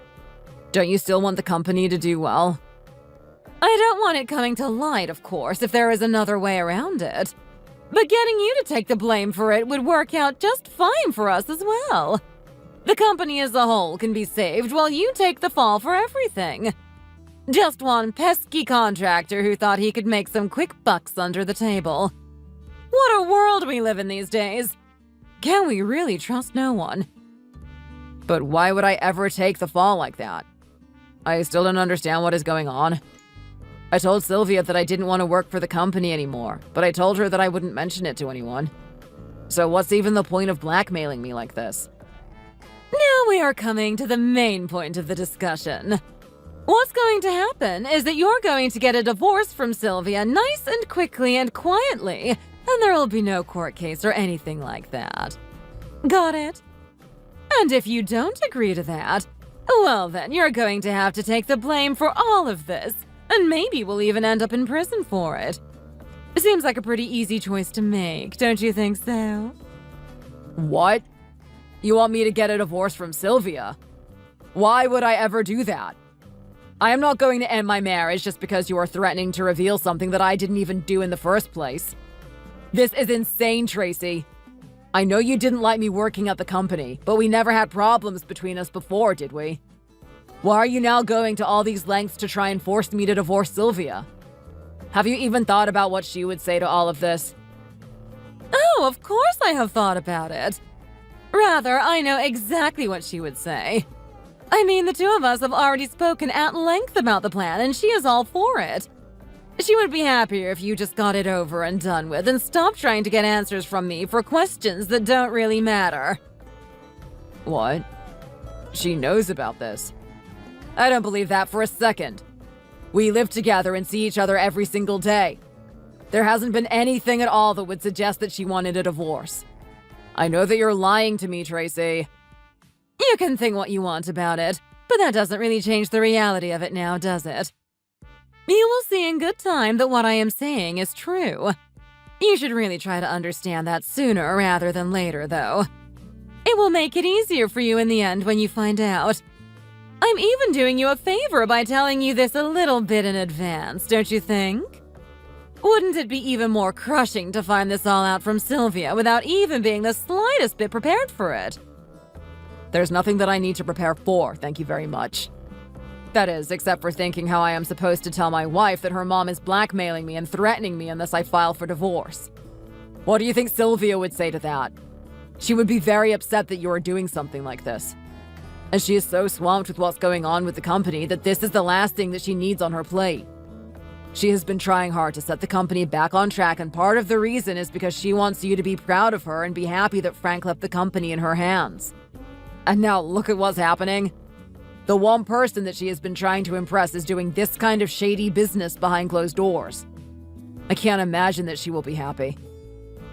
Don't you still want the company to do well? I don't want it coming to light, of course, if there is another way around it. But getting you to take the blame for it would work out just fine for us as well. The company as a whole can be saved while you take the fall for everything. Just one pesky contractor who thought he could make some quick bucks under the table. What a world we live in these days. Can we really trust no one? But why would I ever take the fall like that? I still don't understand what is going on. I told Sylvia that I didn't want to work for the company anymore, but I told her that I wouldn't mention it to anyone. So what's even the point of blackmailing me like this? Now we are coming to the main point of the discussion. What's going to happen is that you're going to get a divorce from Sylvia nice and quickly and quietly, and there will be no court case or anything like that. Got it? And if you don't agree to that, well then you're going to have to take the blame for all of this, and maybe we'll even end up in prison for it. Seems like a pretty easy choice to make, don't you think so? What? You want me to get a divorce from Sylvia? Why would I ever do that? I am not going to end my marriage just because you are threatening to reveal something that I didn't even do in the first place. This is insane, Tracy. I know you didn't like me working at the company, but we never had problems between us before, did we? Why are you now going to all these lengths to try and force me to divorce Sylvia? Have you even thought about what she would say to all of this? Oh, of course I have thought about it. Rather, I know exactly what she would say. I mean, the two of us have already spoken at length about the plan, and she is all for it. She would be happier if you just got it over and done with and stopped trying to get answers from me for questions that don't really matter. What? She knows about this. I don't believe that for a second. We live together and see each other every single day. There hasn't been anything at all that would suggest that she wanted a divorce. I know that you're lying to me, Tracy. You can think what you want about it, but that doesn't really change the reality of it now, does it? You will see in good time that what I am saying is true. You should really try to understand that sooner rather than later, though. It will make it easier for you in the end when you find out. I'm even doing you a favor by telling you this a little bit in advance, don't you think? Wouldn't it be even more crushing to find this all out from Sylvia without even being the slightest bit prepared for it? There's nothing that I need to prepare for, thank you very much. That is, except for thinking how I am supposed to tell my wife that her mom is blackmailing me and threatening me unless I file for divorce. What do you think Sylvia would say to that? She would be very upset that you are doing something like this. And she is so swamped with what's going on with the company that this is the last thing that she needs on her plate. She has been trying hard to set the company back on track, and part of the reason is because she wants you to be proud of her and be happy that Frank left the company in her hands. And now look at what's happening. The one person that she has been trying to impress is doing this kind of shady business behind closed doors. I can't imagine that she will be happy.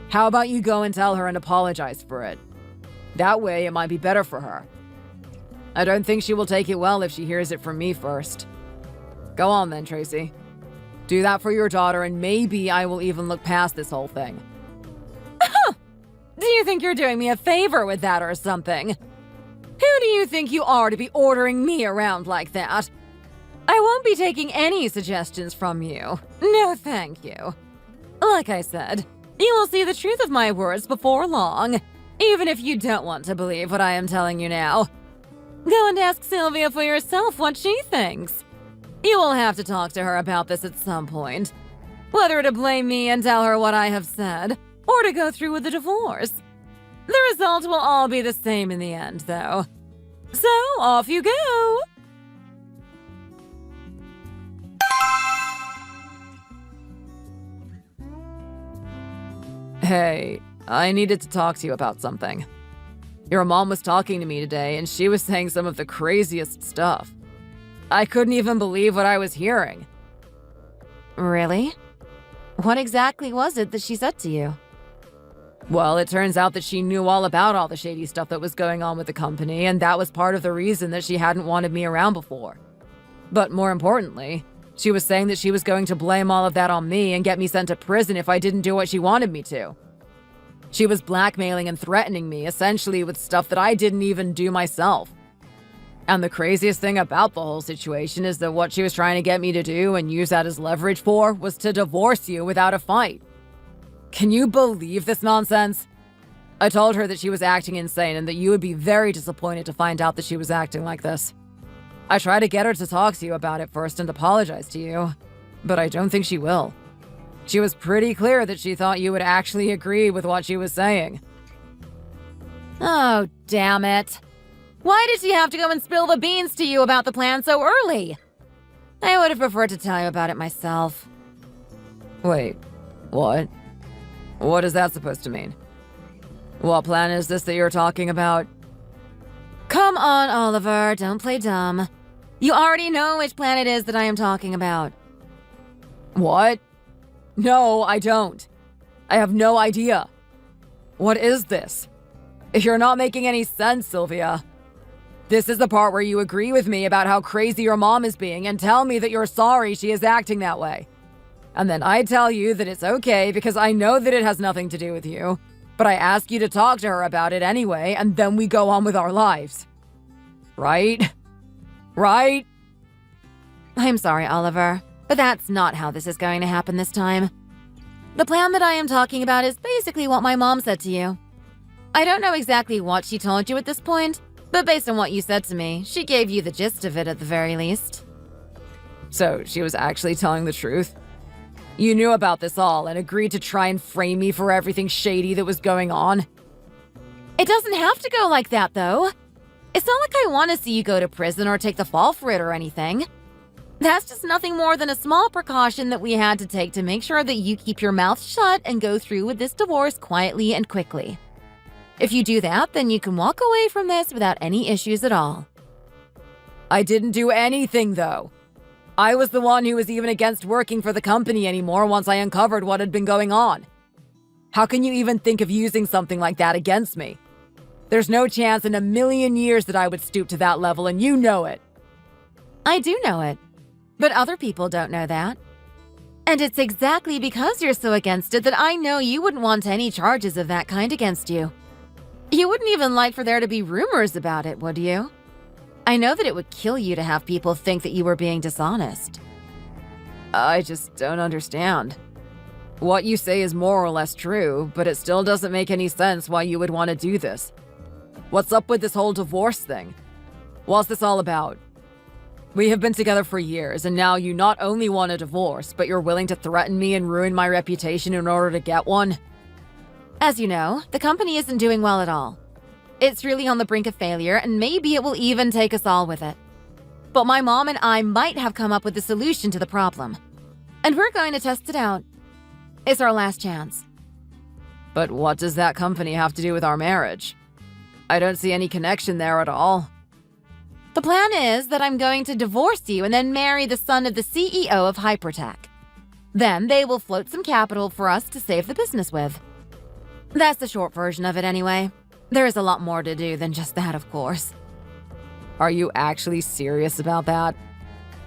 How about you go and tell her and apologize for it? That way it might be better for her. I don't think she will take it well if she hears it from me first. Go on then, Tracy. Do that for your daughter, and maybe I will even look past this whole thing. Do you think you're doing me a favor with that or something? Who do you think you are to be ordering me around like that? I won't be taking any suggestions from you. No, thank you. Like I said, you will see the truth of my words before long, even if you don't want to believe what I am telling you now. Go and ask Sylvia for yourself what she thinks. You will have to talk to her about this at some point. Whether to blame me and tell her what I have said, or to go through with the divorce. The result will all be the same in the end, though. So, off you go! Hey, I needed to talk to you about something. Your mom was talking to me today, and she was saying some of the craziest stuff. I couldn't even believe what I was hearing. Really? What exactly was it that she said to you? Well, it turns out that she knew all about all the shady stuff that was going on with the company, and that was part of the reason that she hadn't wanted me around before. But more importantly, she was saying that she was going to blame all of that on me and get me sent to prison if I didn't do what she wanted me to. She was blackmailing and threatening me, essentially with stuff that I didn't even do myself. And the craziest thing about the whole situation is that what she was trying to get me to do and use that as leverage for was to divorce you without a fight. Can you believe this nonsense? I told her that she was acting insane and that you would be very disappointed to find out that she was acting like this. I tried to get her to talk to you about it first and apologize to you, but I don't think she will. She was pretty clear that she thought you would actually agree with what she was saying. Oh, damn it. Why did she have to go and spill the beans to you about the plan so early? I would have preferred to tell you about it myself. Wait, what? What is that supposed to mean? What plan is this that you're talking about? Come on, Oliver, don't play dumb. You already know which plan it is that I am talking about. What? No, I don't. I have no idea. What is this? You're not making any sense, Sylvia. This is the part where you agree with me about how crazy your mom is being and tell me that you're sorry she is acting that way. And then I tell you that it's okay because I know that it has nothing to do with you, but I ask you to talk to her about it anyway, and then we go on with our lives. Right? Right? I'm sorry, Oliver, but that's not how this is going to happen this time. The plan that I am talking about is basically what my mom said to you. I don't know exactly what she told you at this point, but based on what you said to me, she gave you the gist of it at the very least. So she was actually telling the truth? You knew about this all and agreed to try and frame me for everything shady that was going on? It doesn't have to go like that, though. It's not like I want to see you go to prison or take the fall for it or anything. That's just nothing more than a small precaution that we had to take to make sure that you keep your mouth shut and go through with this divorce quietly and quickly. If you do that, then you can walk away from this without any issues at all. I didn't do anything, though. I was the one who was even against working for the company anymore once I uncovered what had been going on. How can you even think of using something like that against me? There's no chance in a million years that I would stoop to that level, and you know it. I do know it, but other people don't know that. And it's exactly because you're so against it that I know you wouldn't want any charges of that kind against you. You wouldn't even like for there to be rumors about it, would you? I know that it would kill you to have people think that you were being dishonest. I just don't understand. What you say is more or less true, but it still doesn't make any sense why you would want to do this. What's up with this whole divorce thing? What's this all about? We have been together for years, and now you not only want a divorce, but you're willing to threaten me and ruin my reputation in order to get one? As you know, the company isn't doing well at all. It's really on the brink of failure, and maybe it will even take us all with it. But my mom and I might have come up with a solution to the problem. And we're going to test it out. It's our last chance. But what does that company have to do with our marriage? I don't see any connection there at all. The plan is that I'm going to divorce you and then marry the son of the CEO of Hypertech. Then they will float some capital for us to save the business with. That's the short version of it anyway. There is a lot more to do than just that, of course. Are you actually serious about that?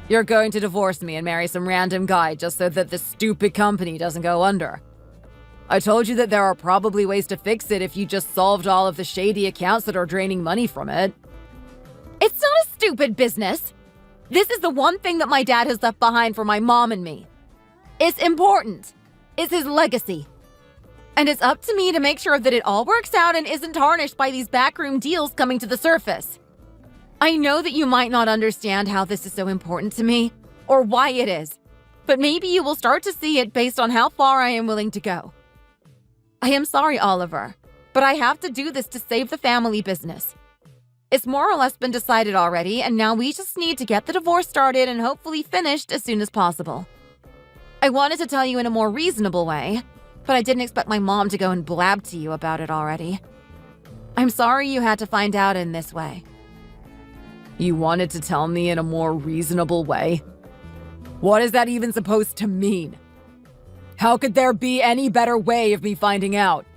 You're going to divorce me and marry some random guy just so that this stupid company doesn't go under. I told you that there are probably ways to fix it if you just solved all of the shady accounts that are draining money from it. It's not a stupid business. This is the one thing that my dad has left behind for my mom and me. It's important. It's his legacy. And it's up to me to make sure that it all works out and isn't tarnished by these backroom deals coming to the surface. I know that you might not understand how this is so important to me, or why it is, but maybe you will start to see it based on how far I am willing to go. I am sorry, Oliver, but I have to do this to save the family business. It's more or less been decided already, and now we just need to get the divorce started and hopefully finished as soon as possible. I wanted to tell you in a more reasonable way, but I didn't expect my mom to go and blab to you about it already. I'm sorry you had to find out in this way. You wanted to tell me in a more reasonable way? What is that even supposed to mean? How could there be any better way of me finding out?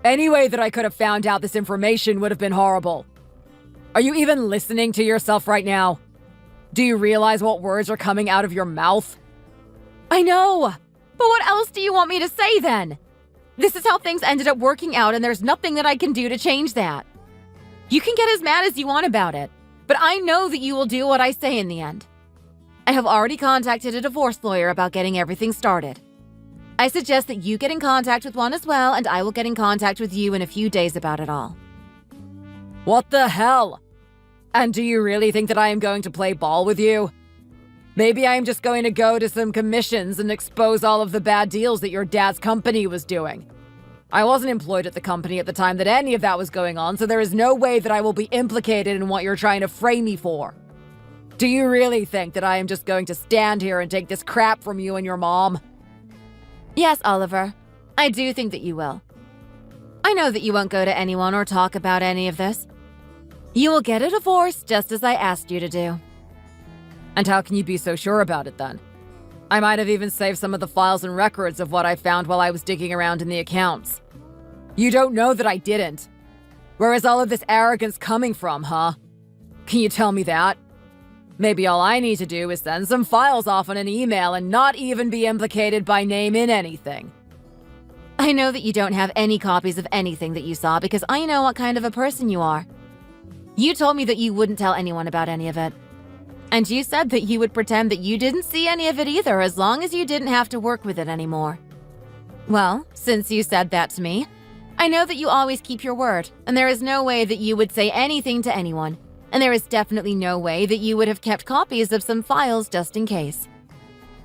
Any way that I could have found out this information would have been horrible. Are you even listening to yourself right now? Do you realize what words are coming out of your mouth? I know, but what else do you want me to say then? This is how things ended up working out, and there's nothing that I can do to change that. You can get as mad as you want about it, but I know that you will do what I say in the end. I have already contacted a divorce lawyer about getting everything started. I suggest that you get in contact with one as well, and I will get in contact with you in a few days about it all. What the hell? And do you really think that I am going to play ball with you? Maybe I am just going to go to some commissions and expose all of the bad deals that your dad's company was doing. I wasn't employed at the company at the time that any of that was going on, so there is no way that I will be implicated in what you're trying to frame me for. Do you really think that I am just going to stand here and take this crap from you and your mom? Yes, Oliver. I do think that you will. I know that you won't go to anyone or talk about any of this. You will get a divorce just as I asked you to do. And how can you be so sure about it then? I might have even saved some of the files and records of what I found while I was digging around in the accounts. You don't know that I didn't. Where is all of this arrogance coming from, huh? Can you tell me that? Maybe all I need to do is send some files off on an email and not even be implicated by name in anything. I know that you don't have any copies of anything that you saw because I know what kind of a person you are. You told me that you wouldn't tell anyone about any of it. And you said that you would pretend that you didn't see any of it either as long as you didn't have to work with it anymore. Well, since you said that to me, I know that you always keep your word, and there is no way that you would say anything to anyone, and there is definitely no way that you would have kept copies of some files just in case.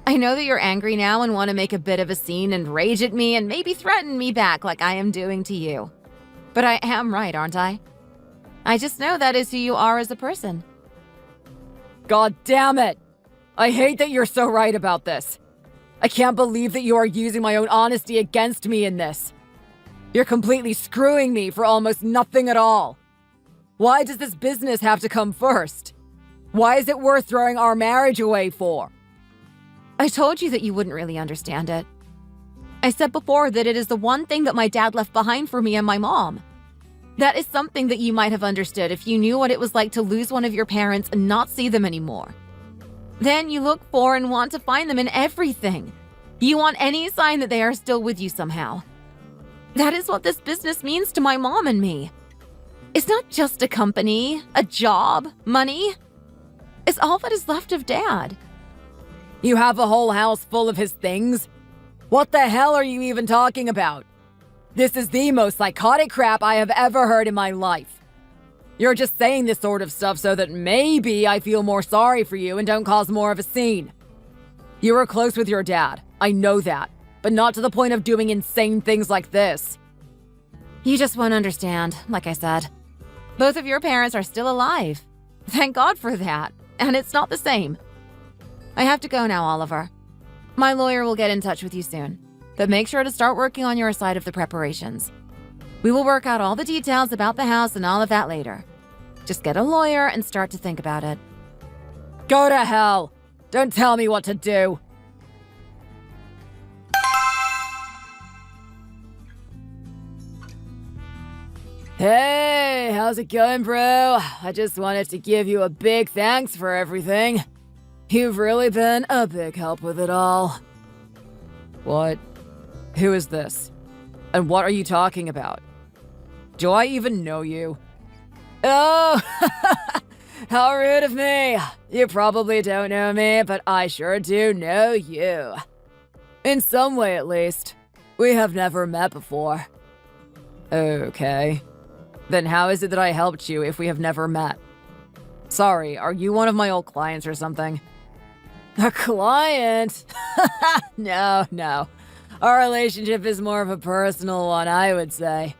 I know that you're angry now and want to make a bit of a scene and rage at me and maybe threaten me back like I am doing to you. But I am right, aren't I? I just know that is who you are as a person. God damn it! I hate that you're so right about this. I can't believe that you are using my own honesty against me in this. You're completely screwing me for almost nothing at all. Why does this business have to come first? Why is it worth throwing our marriage away for? I told you that you wouldn't really understand it. I said before that it is the one thing that my dad left behind for me and my mom. That is something that you might have understood if you knew what it was like to lose one of your parents and not see them anymore. Then you look for and want to find them in everything. You want any sign that they are still with you somehow. That is what this business means to my mom and me. It's not just a company, a job, money. It's all that is left of Dad. You have a whole house full of his things? What the hell are you even talking about? This is the most psychotic crap I have ever heard in my life. You're just saying this sort of stuff so that maybe I feel more sorry for you and don't cause more of a scene. You were close with your dad, I know that, but not to the point of doing insane things like this. You just won't understand, like I said. Both of your parents are still alive. Thank God for that, and it's not the same. I have to go now, Oliver. My lawyer will get in touch with you soon, but make sure to start working on your side of the preparations. We will work out all the details about the house and all of that later. Just get a lawyer and start to think about it. Go to hell! Don't tell me what to do! Hey, how's it going, bro? I just wanted to give you a big thanks for everything. You've really been a big help with it all. What? Who is this? And what are you talking about? Do I even know you? Oh, how rude of me. You probably don't know me, but I sure do know you. In some way, at least. We have never met before. Okay. Then how is it that I helped you if we have never met? Sorry, are you one of my old clients or something? A client? No. Our relationship is more of a personal one, I would say.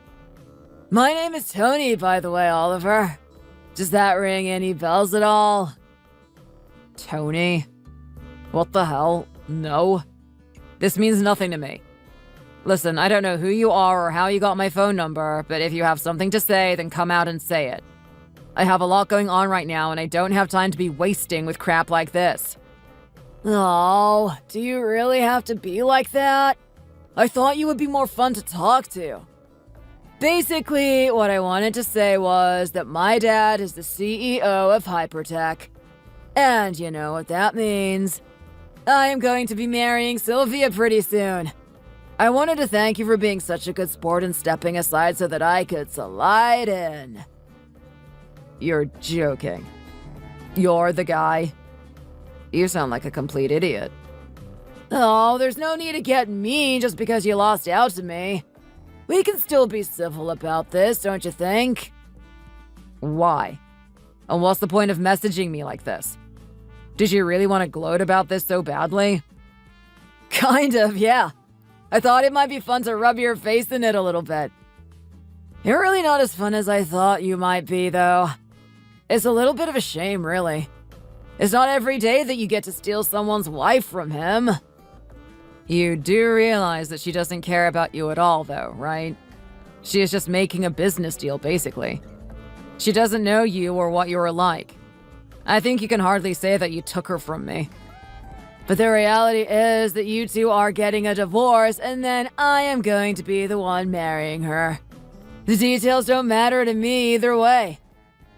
My name is Tony, by the way, Oliver. Does that ring any bells at all? Tony? What the hell? No. This means nothing to me. Listen, I don't know who you are or how you got my phone number, but if you have something to say, then come out and say it. I have a lot going on right now, and I don't have time to be wasting with crap like this. Oh, do you really have to be like that? I thought you would be more fun to talk to. Basically, what I wanted to say was that my dad is the CEO of Hypertech. And you know what that means. I am going to be marrying Sylvia pretty soon. I wanted to thank you for being such a good sport and stepping aside so that I could slide in. You're joking. You're the guy? You sound like a complete idiot. Oh, there's no need to get mean just because you lost out to me. We can still be civil about this, don't you think? Why? And what's the point of messaging me like this? Did you really want to gloat about this so badly? Kind of, yeah. I thought it might be fun to rub your face in it a little bit. You're really not as fun as I thought you might be, though. It's a little bit of a shame, really. It's not every day that you get to steal someone's wife from him. You do realize that she doesn't care about you at all, though, right? She is just making a business deal, basically. She doesn't know you or what you're like. I think you can hardly say that you took her from me. But the reality is that you two are getting a divorce, and then I am going to be the one marrying her. The details don't matter to me either way.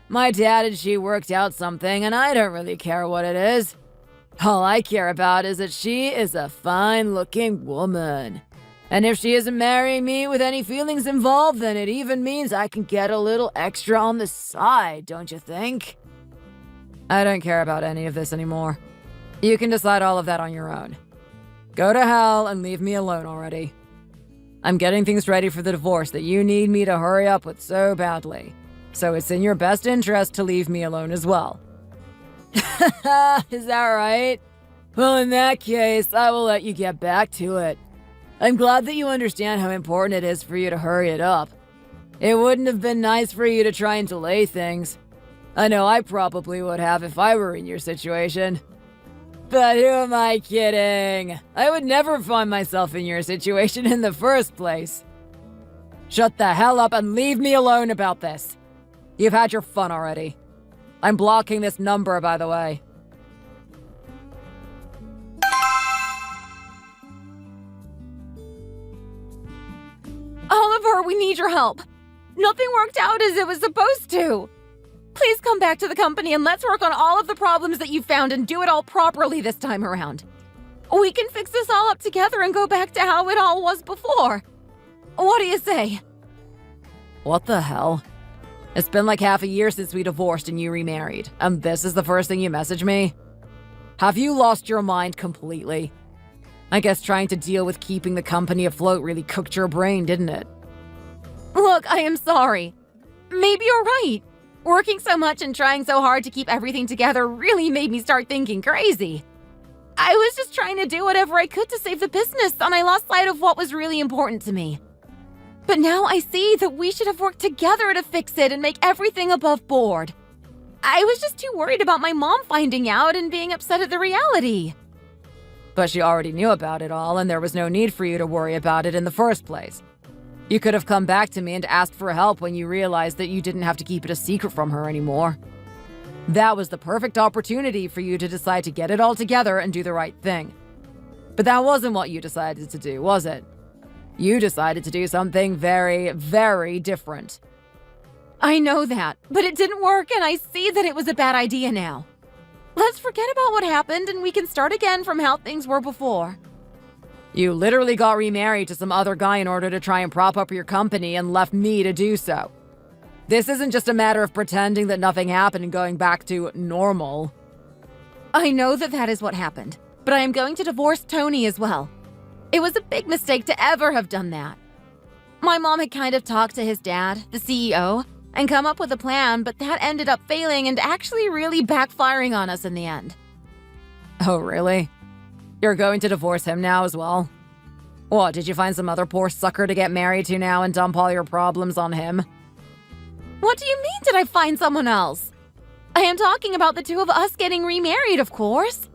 My dad and she worked out something, and I don't really care what it is. All I care about is that she is a fine-looking woman. And if she isn't marrying me with any feelings involved, then it even means I can get a little extra on the side, don't you think? I don't care about any of this anymore. You can decide all of that on your own. Go to hell and leave me alone already. I'm getting things ready for the divorce that you need me to hurry up with so badly. So it's in your best interest to leave me alone as well. Is that right? Well, in that case, I will let you get back to it. I'm glad that you understand how important it is for you to hurry it up. It wouldn't have been nice for you to try and delay things. I know I probably would have if I were in your situation. But who am I kidding? I would never find myself in your situation in the first place. Shut the hell up and leave me alone about this. You've had your fun already. I'm blocking this number, by the way. Oliver, we need your help. Nothing worked out as it was supposed to. Please come back to the company and let's work on all of the problems that you found and do it all properly this time around. We can fix this all up together and go back to how it all was before. What do you say? What the hell? It's been like half a year since we divorced and you remarried, and this is the first thing you message me? Have you lost your mind completely? I guess trying to deal with keeping the company afloat really cooked your brain, didn't it? Look, I am sorry. Maybe you're right. Working so much and trying so hard to keep everything together really made me start thinking crazy. I was just trying to do whatever I could to save the business, and I lost sight of what was really important to me. But now I see that we should have worked together to fix it and make everything above board. I was just too worried about my mom finding out and being upset at the reality. But she already knew about it all, and there was no need for you to worry about it in the first place. You could have come back to me and asked for help when you realized that you didn't have to keep it a secret from her anymore. That was the perfect opportunity for you to decide to get it all together and do the right thing. But that wasn't what you decided to do, was it? You decided to do something very, very different. I know that, but it didn't work and I see that it was a bad idea now. Let's forget about what happened and we can start again from how things were before. You literally got remarried to some other guy in order to try and prop up your company and left me to do so. This isn't just a matter of pretending that nothing happened and going back to normal. I know that that is what happened, but I am going to divorce Tony as well. It was a big mistake to ever have done that. My mom had kind of talked to his dad, the CEO, and come up with a plan, but that ended up failing and actually really backfiring on us in the end. Oh, really? You're going to divorce him now as well? What, did you find some other poor sucker to get married to now and dump all your problems on him? What do you mean, did I find someone else? I am talking about the two of us getting remarried, of course.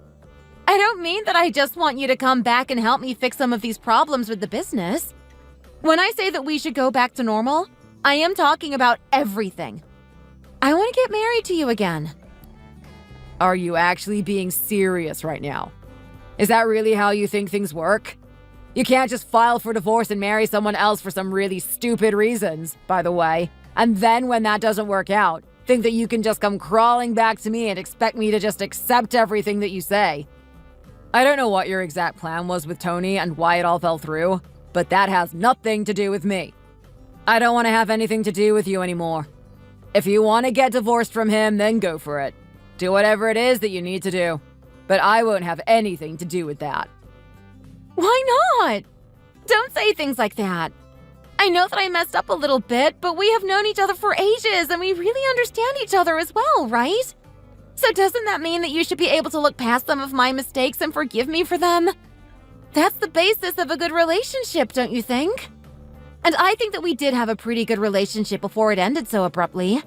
I don't mean that I just want you to come back and help me fix some of these problems with the business. When I say that we should go back to normal, I am talking about everything. I want to get married to you again. Are you actually being serious right now? Is that really how you think things work? You can't just file for divorce and marry someone else for some really stupid reasons, by the way, and then when that doesn't work out, think that you can just come crawling back to me and expect me to just accept everything that you say. I don't know what your exact plan was with Tony and why it all fell through, but that has nothing to do with me. I don't want to have anything to do with you anymore. If you want to get divorced from him, then go for it. Do whatever it is that you need to do. But I won't have anything to do with that. Why not? Don't say things like that. I know that I messed up a little bit, but we have known each other for ages and we really understand each other as well, right? So doesn't that mean that you should be able to look past some of my mistakes and forgive me for them? That's the basis of a good relationship, don't you think? And I think that we did have a pretty good relationship before it ended so abruptly.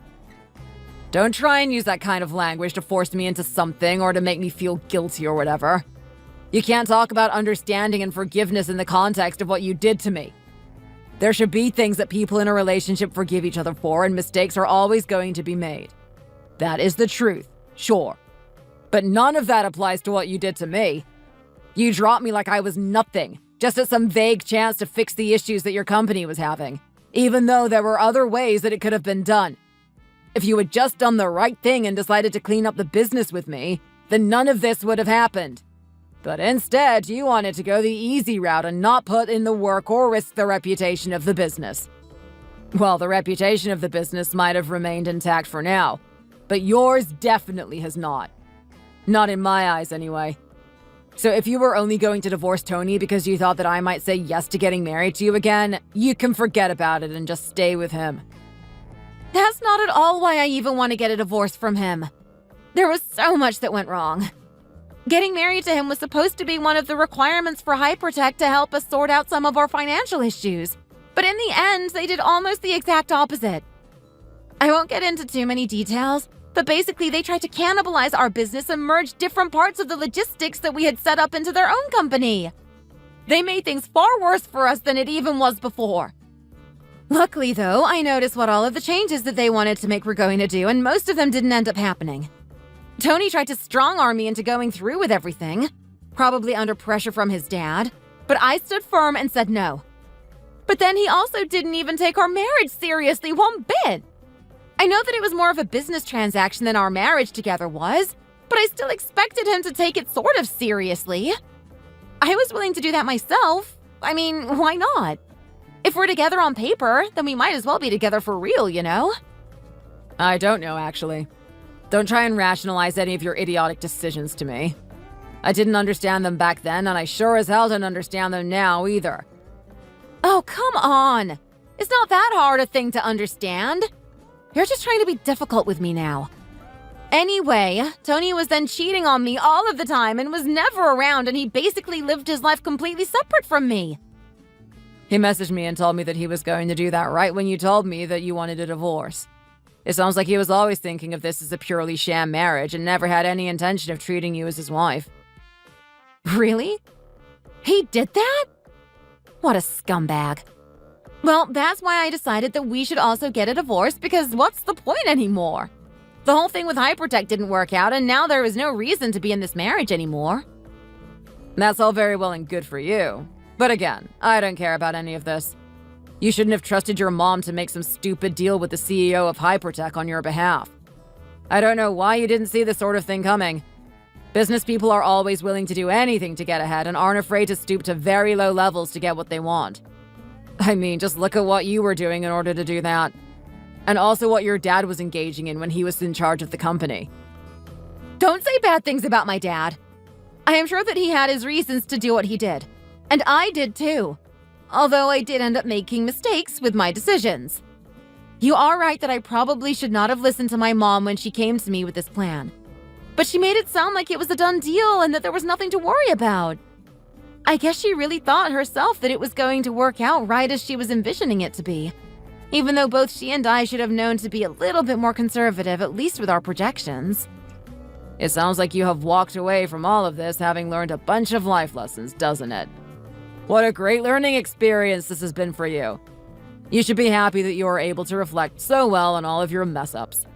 Don't try and use that kind of language to force me into something or to make me feel guilty or whatever. You can't talk about understanding and forgiveness in the context of what you did to me. There should be things that people in a relationship forgive each other for, and mistakes are always going to be made. That is the truth, sure. But none of that applies to what you did to me. You dropped me like I was nothing, just at some vague chance to fix the issues that your company was having, even though there were other ways that it could have been done. If you had just done the right thing and decided to clean up the business with me, then none of this would have happened. But instead, you wanted to go the easy route and not put in the work or risk the reputation of the business. Well, the reputation of the business might have remained intact for now, but yours definitely has not. Not in my eyes, anyway. So if you were only going to divorce Tony because you thought that I might say yes to getting married to you again, you can forget about it and just stay with him. That's not at all why I even want to get a divorce from him. There was so much that went wrong. Getting married to him was supposed to be one of the requirements for Hypertech to help us sort out some of our financial issues. But in the end, they did almost the exact opposite. I won't get into too many details, but basically they tried to cannibalize our business and merge different parts of the logistics that we had set up into their own company. They made things far worse for us than it even was before. Luckily, though, I noticed what all of the changes that they wanted to make were going to do, and most of them didn't end up happening. Tony tried to strong-arm me into going through with everything, probably under pressure from his dad, but I stood firm and said no. But then he also didn't even take our marriage seriously one bit. I know that it was more of a business transaction than our marriage together was, but I still expected him to take it sort of seriously. I was willing to do that myself. I mean, why not? If we're together on paper, then we might as well be together for real, you know? I don't know, actually. Don't try and rationalize any of your idiotic decisions to me. I didn't understand them back then, and I sure as hell don't understand them now either. Oh, come on! It's not that hard a thing to understand. You're just trying to be difficult with me now. Anyway, Tony was then cheating on me all of the time and was never around, and he basically lived his life completely separate from me. He messaged me and told me that he was going to do that right when you told me that you wanted a divorce. It sounds like he was always thinking of this as a purely sham marriage and never had any intention of treating you as his wife. Really? He did that? What a scumbag. Well, that's why I decided that we should also get a divorce, because what's the point anymore? The whole thing with Hypertech didn't work out, and now there is no reason to be in this marriage anymore. That's all very well and good for you. But again, I don't care about any of this. You shouldn't have trusted your mom to make some stupid deal with the CEO of Hypertech on your behalf. I don't know why you didn't see this sort of thing coming. Business people are always willing to do anything to get ahead and aren't afraid to stoop to very low levels to get what they want. I mean, just look at what you were doing in order to do that. And also what your dad was engaging in when he was in charge of the company. Don't say bad things about my dad. I am sure that he had his reasons to do what he did. And I did too. Although I did end up making mistakes with my decisions. You are right that I probably should not have listened to my mom when she came to me with this plan. But she made it sound like it was a done deal and that there was nothing to worry about. I guess she really thought herself that it was going to work out right as she was envisioning it to be. Even though both she and I should have known to be a little bit more conservative, at least with our projections. It sounds like you have walked away from all of this having learned a bunch of life lessons, doesn't it? What a great learning experience this has been for you. You should be happy that you are able to reflect so well on all of your mess-ups.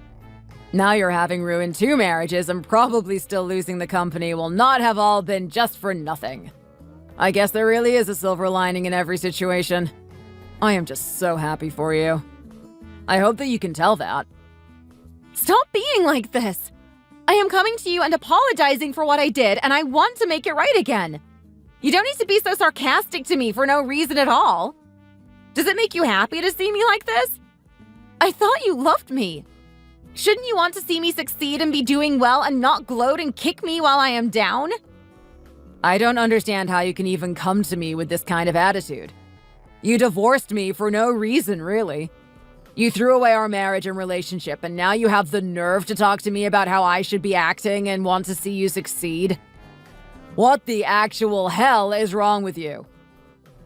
Now you're having ruined 2 marriages and probably still losing the company will not have all been just for nothing. I guess there really is a silver lining in every situation. I am just so happy for you. I hope that you can tell that. Stop being like this. I am coming to you and apologizing for what I did, and I want to make it right again. You don't need to be so sarcastic to me for no reason at all. Does it make you happy to see me like this? I thought you loved me. Shouldn't you want to see me succeed and be doing well and not gloat and kick me while I am down? I don't understand how you can even come to me with this kind of attitude. You divorced me for no reason, really. You threw away our marriage and relationship, and now you have the nerve to talk to me about how I should be acting and want to see you succeed? What the actual hell is wrong with you?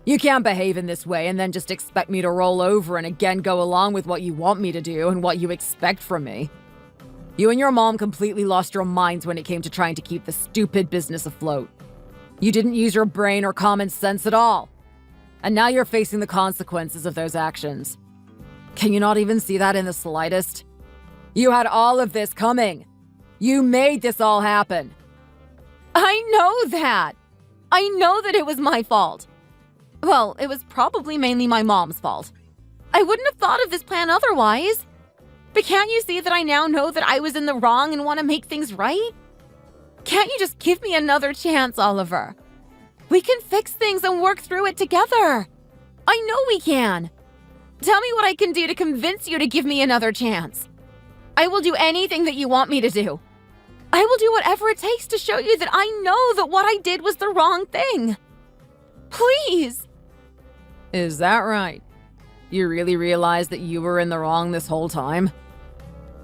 You can't behave in this way and then just expect me to roll over and again go along with what you want me to do and what you expect from me. You and your mom completely lost your minds when it came to trying to keep the stupid business afloat. You didn't use your brain or common sense at all. And now you're facing the consequences of those actions. Can you not even see that in the slightest? You had all of this coming. You made this all happen. I know that. I know that it was my fault. Well, it was probably mainly my mom's fault. I wouldn't have thought of this plan otherwise. But can't you see that I now know that I was in the wrong and want to make things right? Can't you just give me another chance, Oliver? We can fix things and work through it together. I know we can. Tell me what I can do to convince you to give me another chance. I will do anything that you want me to do. I will do whatever it takes to show you that I know that what I did was the wrong thing. Please. Is that right? You really realize that you were in the wrong this whole time?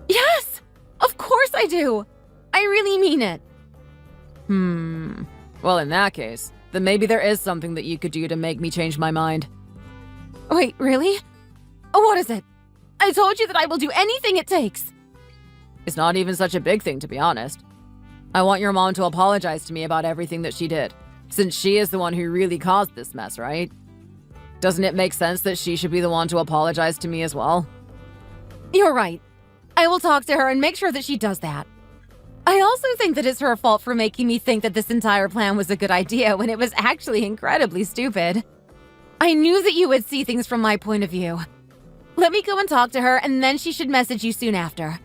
Yes, of course I do. I really mean it. Well, in that case, then maybe there is something that you could do to make me change my mind. Wait, really? What is it? I told you that I will do anything it takes. It's not even such a big thing, to be honest. I want your mom to apologize to me about everything that she did, since she is the one who really caused this mess, right? Doesn't it make sense that she should be the one to apologize to me as well? You're right. I will talk to her and make sure that she does that. I also think that it's her fault for making me think that this entire plan was a good idea when it was actually incredibly stupid. I knew that you would see things from my point of view. Let me go and talk to her, and then she should message you soon after.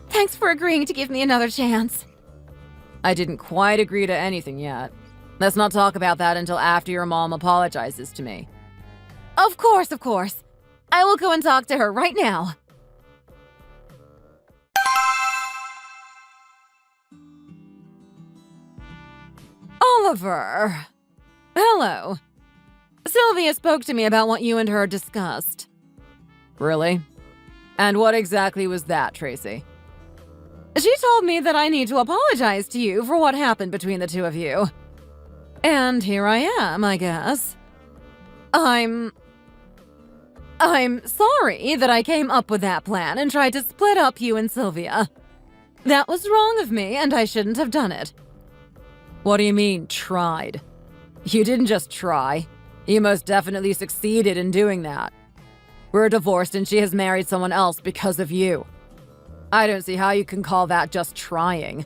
Thanks for agreeing to give me another chance. I didn't quite agree to anything yet. Let's not talk about that until after your mom apologizes to me. Of course, of course. I will go and talk to her right now. Oliver! Hello. Sylvia spoke to me about what you and her discussed. Really? And what exactly was that, Tracy? She told me that I need to apologize to you for what happened between the two of you. And here I am, I guess. I'm sorry that I came up with that plan and tried to split up you and Sylvia. That was wrong of me, and I shouldn't have done it. What do you mean, tried? You didn't just try. You most definitely succeeded in doing that. We're divorced and she has married someone else because of you. I don't see how you can call that just trying.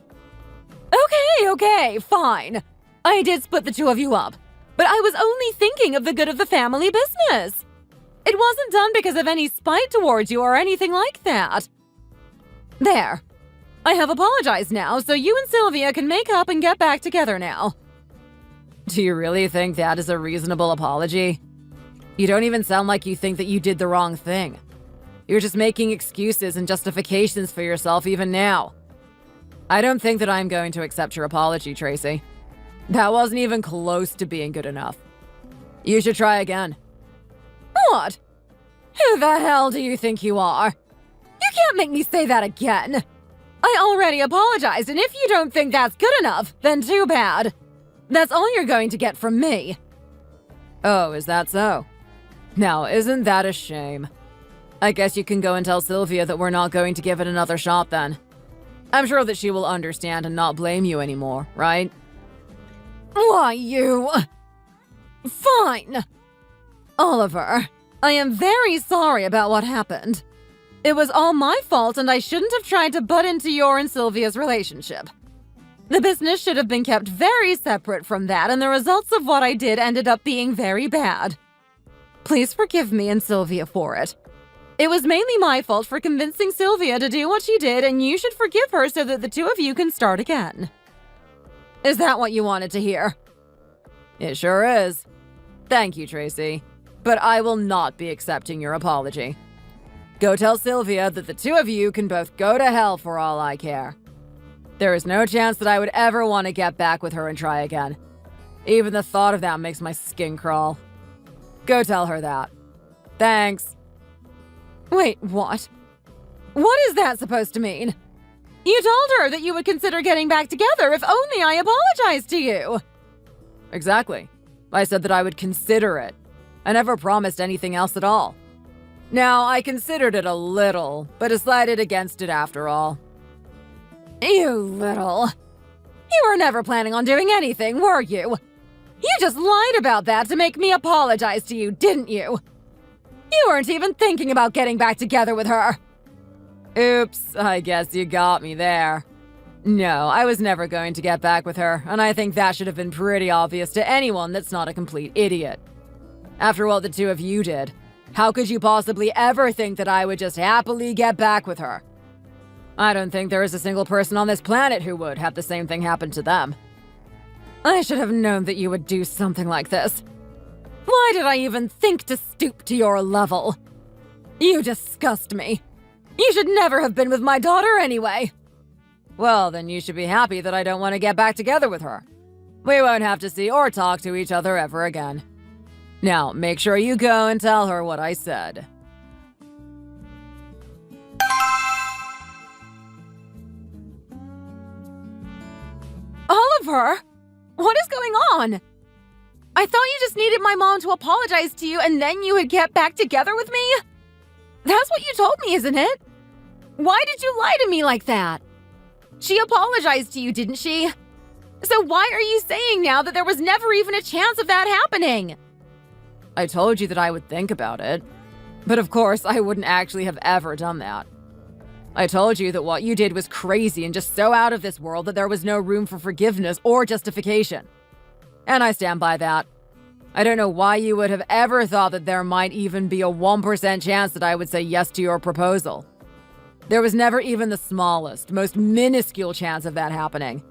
Okay, fine. I did split the two of you up, but I was only thinking of the good of the family business. It wasn't done because of any spite towards you or anything like that. There. I have apologized now, so you and Sylvia can make up and get back together now. Do you really think that is a reasonable apology? You don't even sound like you think that you did the wrong thing. You're just making excuses and justifications for yourself even now. I don't think that I'm going to accept your apology, Tracy. That wasn't even close to being good enough. You should try again. What? Who the hell do you think you are? You can't make me say that again. I already apologized, and if you don't think that's good enough, then too bad. That's all you're going to get from me. Oh, is that so? Now, isn't that a shame? I guess you can go and tell Sylvia that we're not going to give it another shot then. I'm sure that she will understand and not blame you anymore, right? Why, you... Fine. Oliver, I am very sorry about what happened. It was all my fault, and I shouldn't have tried to butt into your and Sylvia's relationship. The business should have been kept very separate from that, and the results of what I did ended up being very bad. Please forgive me and Sylvia for it. It was mainly my fault for convincing Sylvia to do what she did, and you should forgive her so that the two of you can start again. Is that what you wanted to hear? It sure is. Thank you, Tracy. But I will not be accepting your apology. Go tell Sylvia that the two of you can both go to hell for all I care. There is no chance that I would ever want to get back with her and try again. Even the thought of that makes my skin crawl. Go tell her that. Thanks. Wait, what? What is that supposed to mean? You told her that you would consider getting back together if only I apologized to you. Exactly. I said that I would consider it. I never promised anything else at all. Now, I considered it a little, but decided against it after all. You little... You were never planning on doing anything, were you? You just lied about that to make me apologize to you, didn't you? You weren't even thinking about getting back together with her. Oops, I guess you got me there. No, I was never going to get back with her, and I think that should have been pretty obvious to anyone that's not a complete idiot. After what the two of you did, how could you possibly ever think that I would just happily get back with her? I don't think there is a single person on this planet who would have the same thing happen to them. I should have known that you would do something like this. Why did I even think to stoop to your level? You disgust me. You should never have been with my daughter anyway. Well, then you should be happy that I don't want to get back together with her. We won't have to see or talk to each other ever again. Now, make sure you go and tell her what I said. Oliver! What is going on? I thought you just needed my mom to apologize to you and then you would get back together with me? That's what you told me, isn't it? Why did you lie to me like that? She apologized to you, didn't she? So why are you saying now that there was never even a chance of that happening? I told you that I would think about it. But of course, I wouldn't actually have ever done that. I told you that what you did was crazy and just so out of this world that there was no room for forgiveness or justification. And I stand by that. I don't know why you would have ever thought that there might even be a 1% chance that I would say yes to your proposal. There was never even the smallest, most minuscule chance of that happening.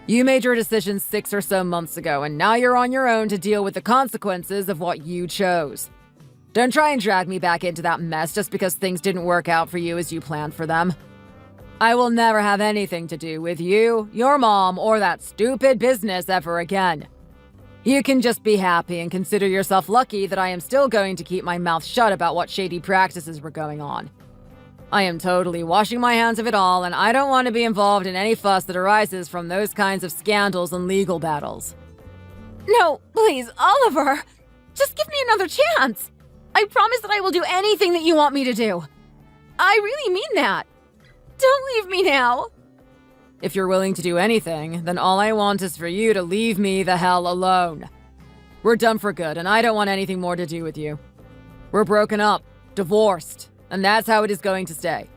You made your decision 6 or so months ago, and now you're on your own to deal with the consequences of what you chose. Don't try and drag me back into that mess just because things didn't work out for you as you planned for them. I will never have anything to do with you, your mom, or that stupid business ever again. You can just be happy and consider yourself lucky that I am still going to keep my mouth shut about what shady practices were going on. I am totally washing my hands of it all, and I don't want to be involved in any fuss that arises from those kinds of scandals and legal battles. No, please, Oliver! Just give me another chance! I promise that I will do anything that you want me to do. I really mean that. Don't leave me now. If you're willing to do anything, then all I want is for you to leave me the hell alone. We're done for good, and I don't want anything more to do with you. We're broken up, divorced, and that's how it is going to stay.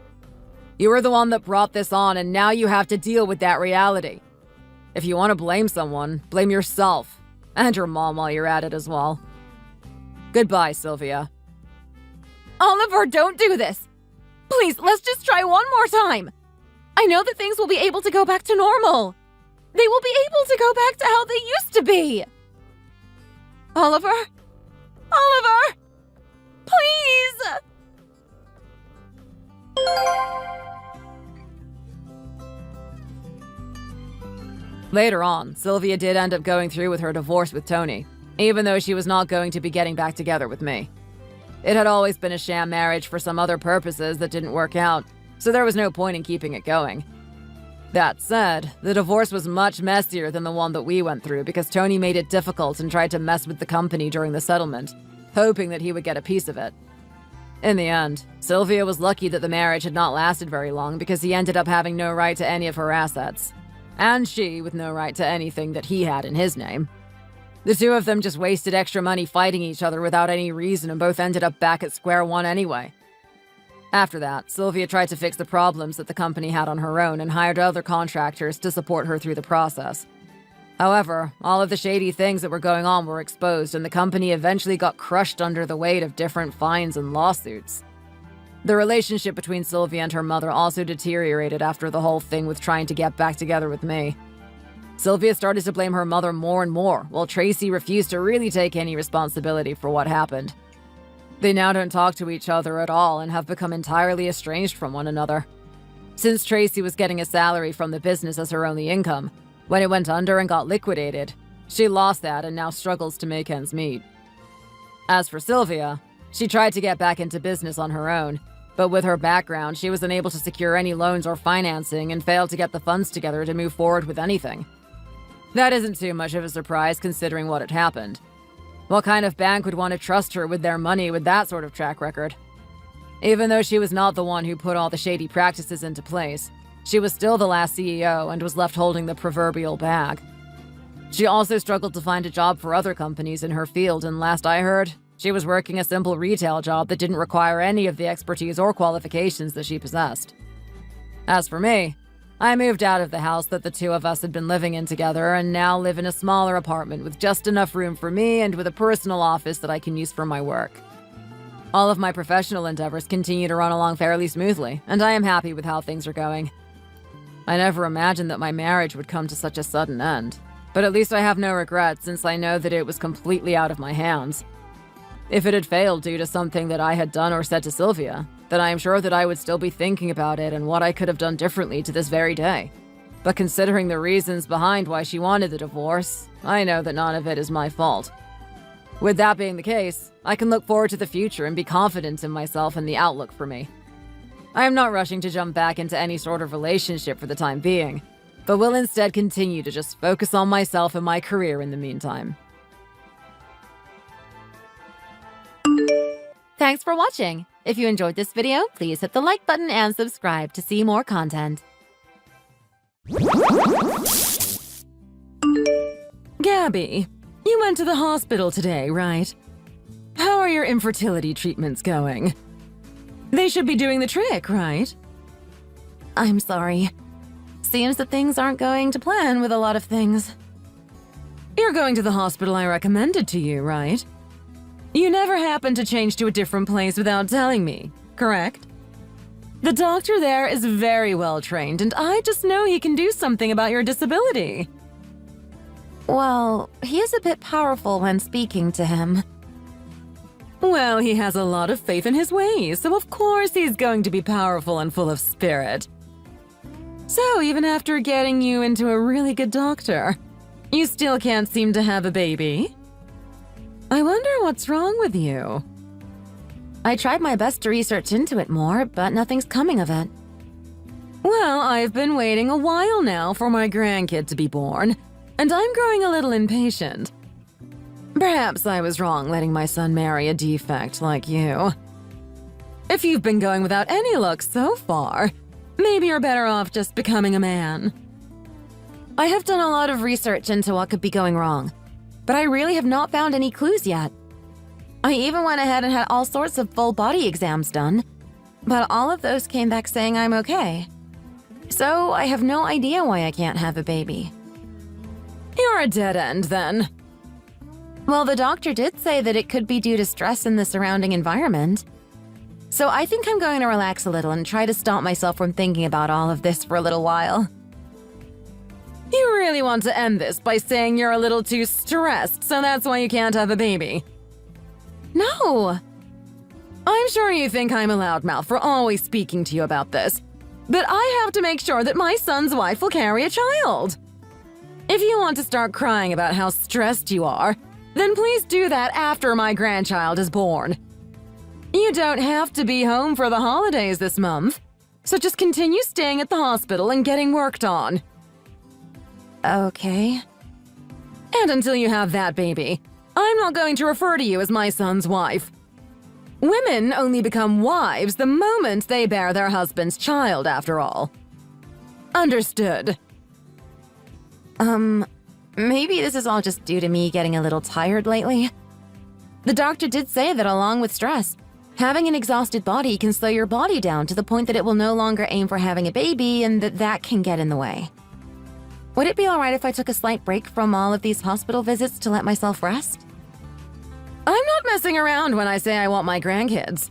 You were the one that brought this on, and now you have to deal with that reality. If you want to blame someone, blame yourself, and your mom while you're at it as well. Goodbye, Sylvia. Oliver, don't do this. Please, let's just try one more time. I know that things will be able to go back to normal. They will be able to go back to how they used to be. Oliver? Oliver! Please! Later on, Sylvia did end up going through with her divorce with Tony, even though she was not going to be getting back together with me. It had always been a sham marriage for some other purposes that didn't work out, so there was no point in keeping it going. That said, the divorce was much messier than the one that we went through because Tony made it difficult and tried to mess with the company during the settlement, hoping that he would get a piece of it. In the end, Sylvia was lucky that the marriage had not lasted very long because he ended up having no right to any of her assets, and she with no right to anything that he had in his name. The two of them just wasted extra money fighting each other without any reason and both ended up back at square one anyway. After that, Sylvia tried to fix the problems that the company had on her own and hired other contractors to support her through the process. However, all of the shady things that were going on were exposed and the company eventually got crushed under the weight of different fines and lawsuits. The relationship between Sylvia and her mother also deteriorated after the whole thing with trying to get back together with me. Sylvia started to blame her mother more and more, while Tracy refused to really take any responsibility for what happened. They now don't talk to each other at all and have become entirely estranged from one another. Since Tracy was getting a salary from the business as her only income, when it went under and got liquidated, she lost that and now struggles to make ends meet. As for Sylvia, she tried to get back into business on her own, but with her background, she was unable to secure any loans or financing and failed to get the funds together to move forward with anything. That isn't too much of a surprise considering what had happened. What kind of bank would want to trust her with their money with that sort of track record? Even though she was not the one who put all the shady practices into place, she was still the last CEO and was left holding the proverbial bag. She also struggled to find a job for other companies in her field, and last I heard, she was working a simple retail job that didn't require any of the expertise or qualifications that she possessed. As for me, I moved out of the house that the two of us had been living in together and now live in a smaller apartment with just enough room for me and with a personal office that I can use for my work. All of my professional endeavors continue to run along fairly smoothly, and I am happy with how things are going. I never imagined that my marriage would come to such a sudden end, but at least I have no regrets since I know that it was completely out of my hands. If it had failed due to something that I had done or said to Sylvia, then I am sure that I would still be thinking about it and what I could have done differently to this very day. But considering the reasons behind why she wanted the divorce, I know that none of it is my fault. With that being the case, I can look forward to the future and be confident in myself and the outlook for me. I am not rushing to jump back into any sort of relationship for the time being, but will instead continue to just focus on myself and my career in the meantime. Thanks for watching. If you enjoyed this video, please hit the like button and subscribe to see more content. Gabby, you went to the hospital today, right? How are your infertility treatments going? They should be doing the trick, right? I'm sorry. Seems that things aren't going to plan with a lot of things. You're going to the hospital I recommended to you, right? You never happened to change to a different place without telling me, correct? The doctor there is very well trained, and I just know he can do something about your disability. Well, he is a bit powerful when speaking to him. Well, he has a lot of faith in his ways, so of course he's going to be powerful and full of spirit. So even after getting you into a really good doctor, you still can't seem to have a baby? I wonder what's wrong with you. I tried my best to research into it more, but nothing's coming of it. Well, I've been waiting a while now for my grandkid to be born, and I'm growing a little impatient. Perhaps I was wrong letting my son marry a defect like you. If you've been going without any luck so far, maybe you're better off just becoming a man. I have done a lot of research into what could be going wrong, but I really have not found any clues yet. I even went ahead and had all sorts of full body exams done, but all of those came back saying I'm okay. So I have no idea why I can't have a baby. You're a dead end then. Well, the doctor did say that it could be due to stress in the surrounding environment. So I think I'm going to relax a little and try to stop myself from thinking about all of this for a little while. You really want to end this by saying you're a little too stressed, so that's why you can't have a baby. No! I'm sure you think I'm a loudmouth for always speaking to you about this, but I have to make sure that my son's wife will carry a child. If you want to start crying about how stressed you are, then please do that after my grandchild is born. You don't have to be home for the holidays this month, so just continue staying at the hospital and getting worked on. Okay. And until you have that baby, I'm not going to refer to you as my son's wife. Women only become wives the moment they bear their husband's child, after all. Understood. Maybe this is all just due to me getting a little tired lately. The doctor did say that along with stress, having an exhausted body can slow your body down to the point that it will no longer aim for having a baby and that can get in the way. Would it be alright if I took a slight break from all of these hospital visits to let myself rest? I'm not messing around when I say I want my grandkids.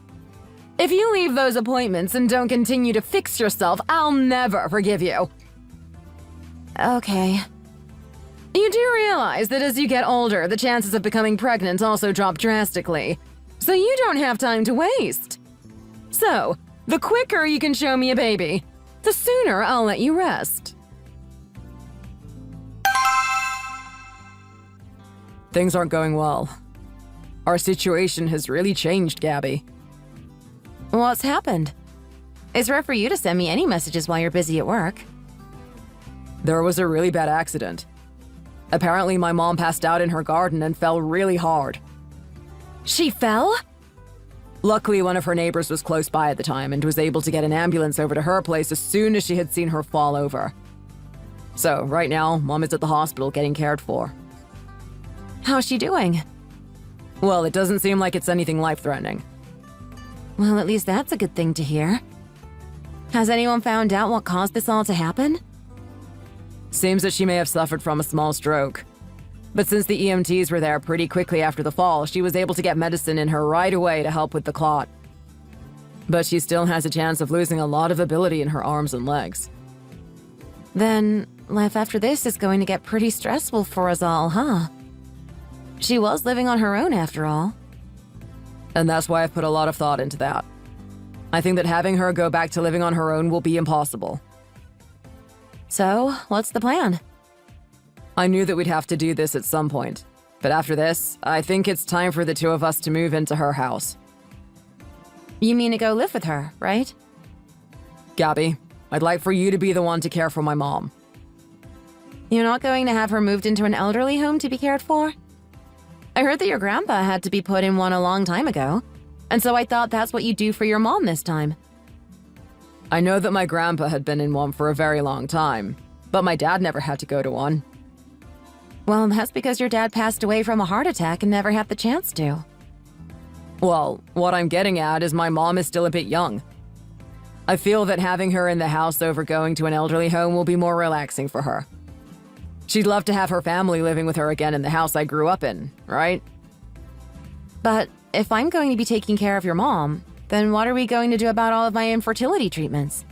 If you leave those appointments and don't continue to fix yourself, I'll never forgive you. Okay. You do realize that as you get older, the chances of becoming pregnant also drop drastically, so you don't have time to waste. So, the quicker you can show me a baby, the sooner I'll let you rest. Things aren't going well. Our situation has really changed, Gabby. What's happened? It's rare for you to send me any messages while you're busy at work. There was a really bad accident. Apparently, my mom passed out in her garden and fell really hard. She fell? Luckily, one of her neighbors was close by at the time and was able to get an ambulance over to her place as soon as she had seen her fall over. So, right now, Mom is at the hospital getting cared for. How's she doing? Well, it doesn't seem like it's anything life-threatening. Well, at least that's a good thing to hear. Has anyone found out what caused this all to happen? Seems that she may have suffered from a small stroke. But since the EMTs were there pretty quickly after the fall, she was able to get medicine in her right away to help with the clot. But she still has a chance of losing a lot of ability in her arms and legs. Then, life after this is going to get pretty stressful for us all, huh? She was living on her own after all. And that's why I've put a lot of thought into that. I think that having her go back to living on her own will be impossible. So, what's the plan? I knew that we'd have to do this at some point. But after this, I think it's time for the two of us to move into her house. You mean to go live with her, right? Gabby, I'd like for you to be the one to care for my mom. You're not going to have her moved into an elderly home to be cared for? I heard that your grandpa had to be put in one a long time ago, and so I thought that's what you do for your mom this time. I know that my grandpa had been in one for a very long time, but my dad never had to go to one. Well, that's because your dad passed away from a heart attack and never had the chance to. Well, what I'm getting at is my mom is still a bit young. I feel that having her in the house over going to an elderly home will be more relaxing for her. She'd love to have her family living with her again in the house I grew up in, right? But if I'm going to be taking care of your mom, then what are we going to do about all of my infertility treatments?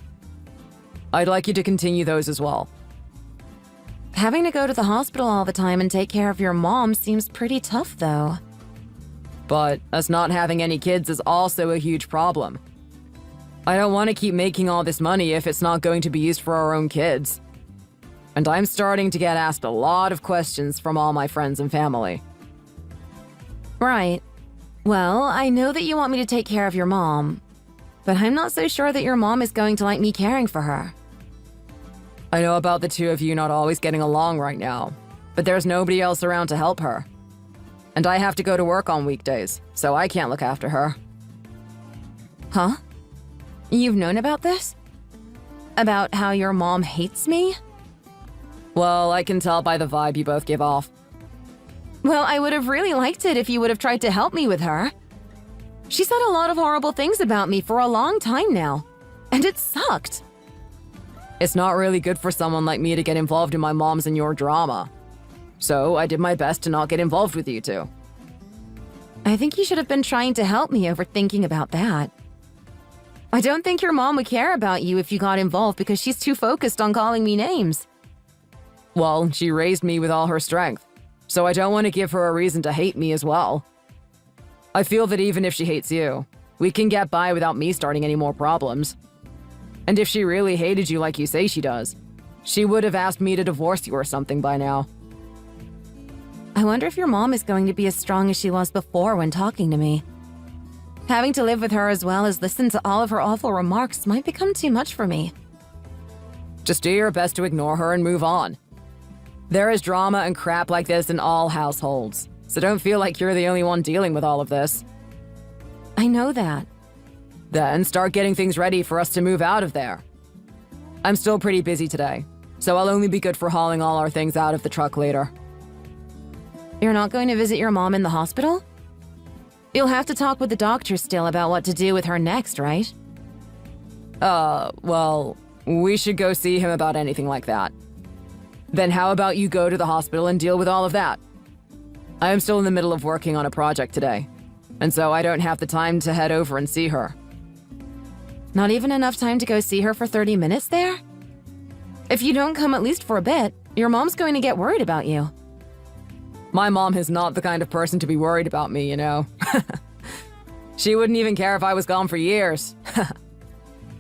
I'd like you to continue those as well. Having to go to the hospital all the time and take care of your mom seems pretty tough, though. But us not having any kids is also a huge problem. I don't want to keep making all this money if it's not going to be used for our own kids. And I'm starting to get asked a lot of questions from all my friends and family. Right. Well, I know that you want me to take care of your mom, but I'm not so sure that your mom is going to like me caring for her. I know about the two of you not always getting along right now, but there's nobody else around to help her. And I have to go to work on weekdays, so I can't look after her. Huh? You've known about this? About how your mom hates me? Well, I can tell by the vibe you both give off. Well, I would have really liked it if you would have tried to help me with her. She said a lot of horrible things about me for a long time now, and it sucked. It's not really good for someone like me to get involved in my mom's and your drama. So I did my best to not get involved with you two. I think you should have been trying to help me over thinking about that. I don't think your mom would care about you if you got involved because she's too focused on calling me names. Well, she raised me with all her strength, so I don't want to give her a reason to hate me as well. I feel that even if she hates you, we can get by without me starting any more problems. And if she really hated you like you say she does, she would have asked me to divorce you or something by now. I wonder if your mom is going to be as strong as she was before when talking to me. Having to live with her as well as listen to all of her awful remarks might become too much for me. Just do your best to ignore her and move on. There is drama and crap like this in all households, so don't feel like you're the only one dealing with all of this. I know that. Then start getting things ready for us to move out of there. I'm still pretty busy today, so I'll only be good for hauling all our things out of the truck later. You're not going to visit your mom in the hospital? You'll have to talk with the doctor still about what to do with her next, right? Well, we should go see him about anything like that. Then how about you go to the hospital and deal with all of that? I am still in the middle of working on a project today, and so I don't have the time to head over and see her. Not even enough time to go see her for 30 minutes there? If you don't come at least for a bit, your mom's going to get worried about you. My mom is not the kind of person to be worried about me, you know. She wouldn't even care if I was gone for years.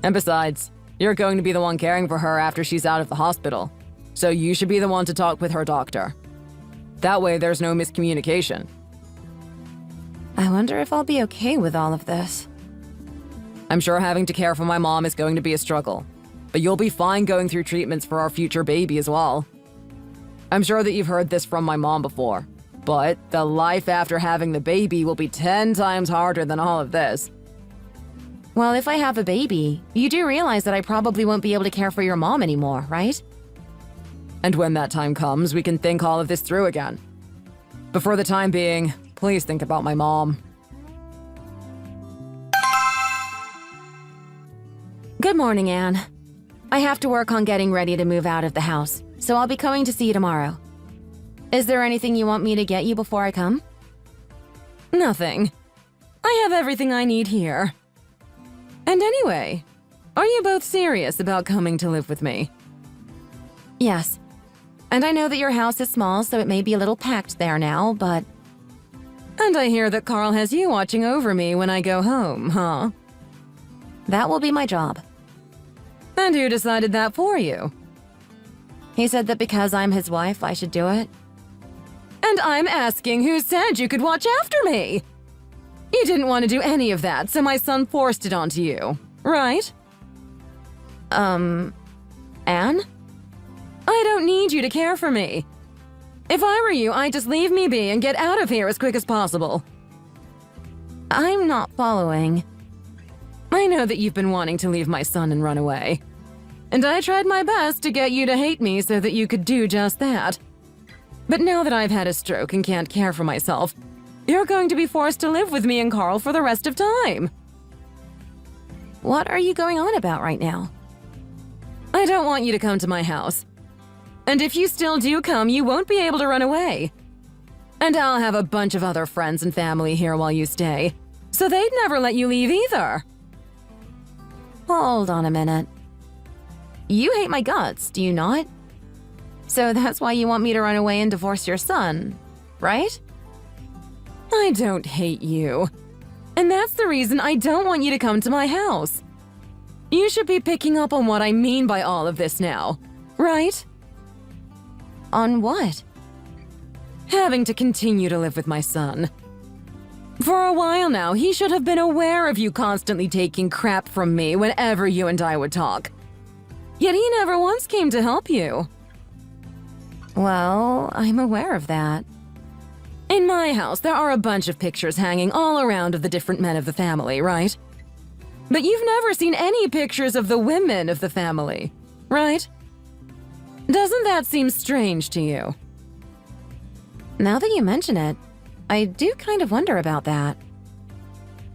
And besides, you're going to be the one caring for her after she's out of the hospital, so you should be the one to talk with her doctor. That way there's no miscommunication. I wonder if I'll be okay with all of this. I'm sure having to care for my mom is going to be a struggle, but you'll be fine going through treatments for our future baby as well. I'm sure that you've heard this from my mom before, but the life after having the baby will be 10 times harder than all of this. Well, if I have a baby, you do realize that I probably won't be able to care for your mom anymore, right? And when that time comes, we can think all of this through again. But for the time being, please think about my mom. Good morning, Anne. I have to work on getting ready to move out of the house, so I'll be coming to see you tomorrow. Is there anything you want me to get you before I come? Nothing. I have everything I need here. And anyway, are you both serious about coming to live with me? Yes. And I know that your house is small, so it may be a little packed there now, but... And I hear that Carl has you watching over me when I go home, huh? That will be my job. And who decided that for you? He said that because I'm his wife, I should do it. And I'm asking who said you could watch after me? You didn't want to do any of that, so my son forced it onto you, right? Anne? I don't need you to care for me. If I were you, I'd just leave me be and get out of here as quick as possible. I'm not following. I know that you've been wanting to leave my son and run away. And I tried my best to get you to hate me so that you could do just that. But now that I've had a stroke and can't care for myself, you're going to be forced to live with me and Carl for the rest of time. What are you going on about right now? I don't want you to come to my house. And if you still do come, you won't be able to run away. And I'll have a bunch of other friends and family here while you stay, so they'd never let you leave either. Hold on a minute. You hate my guts, do you not? So that's why you want me to run away and divorce your son, right? I don't hate you. And that's the reason I don't want you to come to my house. You should be picking up on what I mean by all of this now, right? On what? Having to continue to live with my son. For a while now, he should have been aware of you constantly taking crap from me whenever you and I would talk. Yet he never once came to help you. Well, I'm aware of that. In my house, there are a bunch of pictures hanging all around of the different men of the family, right? But you've never seen any pictures of the women of the family, right? Doesn't that seem strange to you? Now that you mention it, I do kind of wonder about that.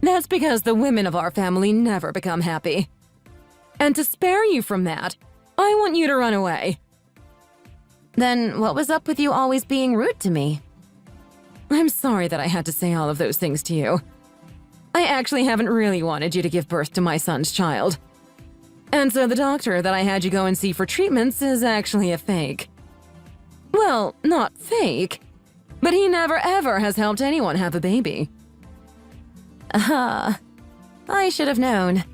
That's because the women of our family never become happy. And to spare you from that, I want you to run away. Then what was up with you always being rude to me? I'm sorry that I had to say all of those things to you. I actually haven't really wanted you to give birth to my son's child. And so the doctor that I had you go and see for treatments is actually a fake. Well, not fake, but he never ever has helped anyone have a baby. I should have known.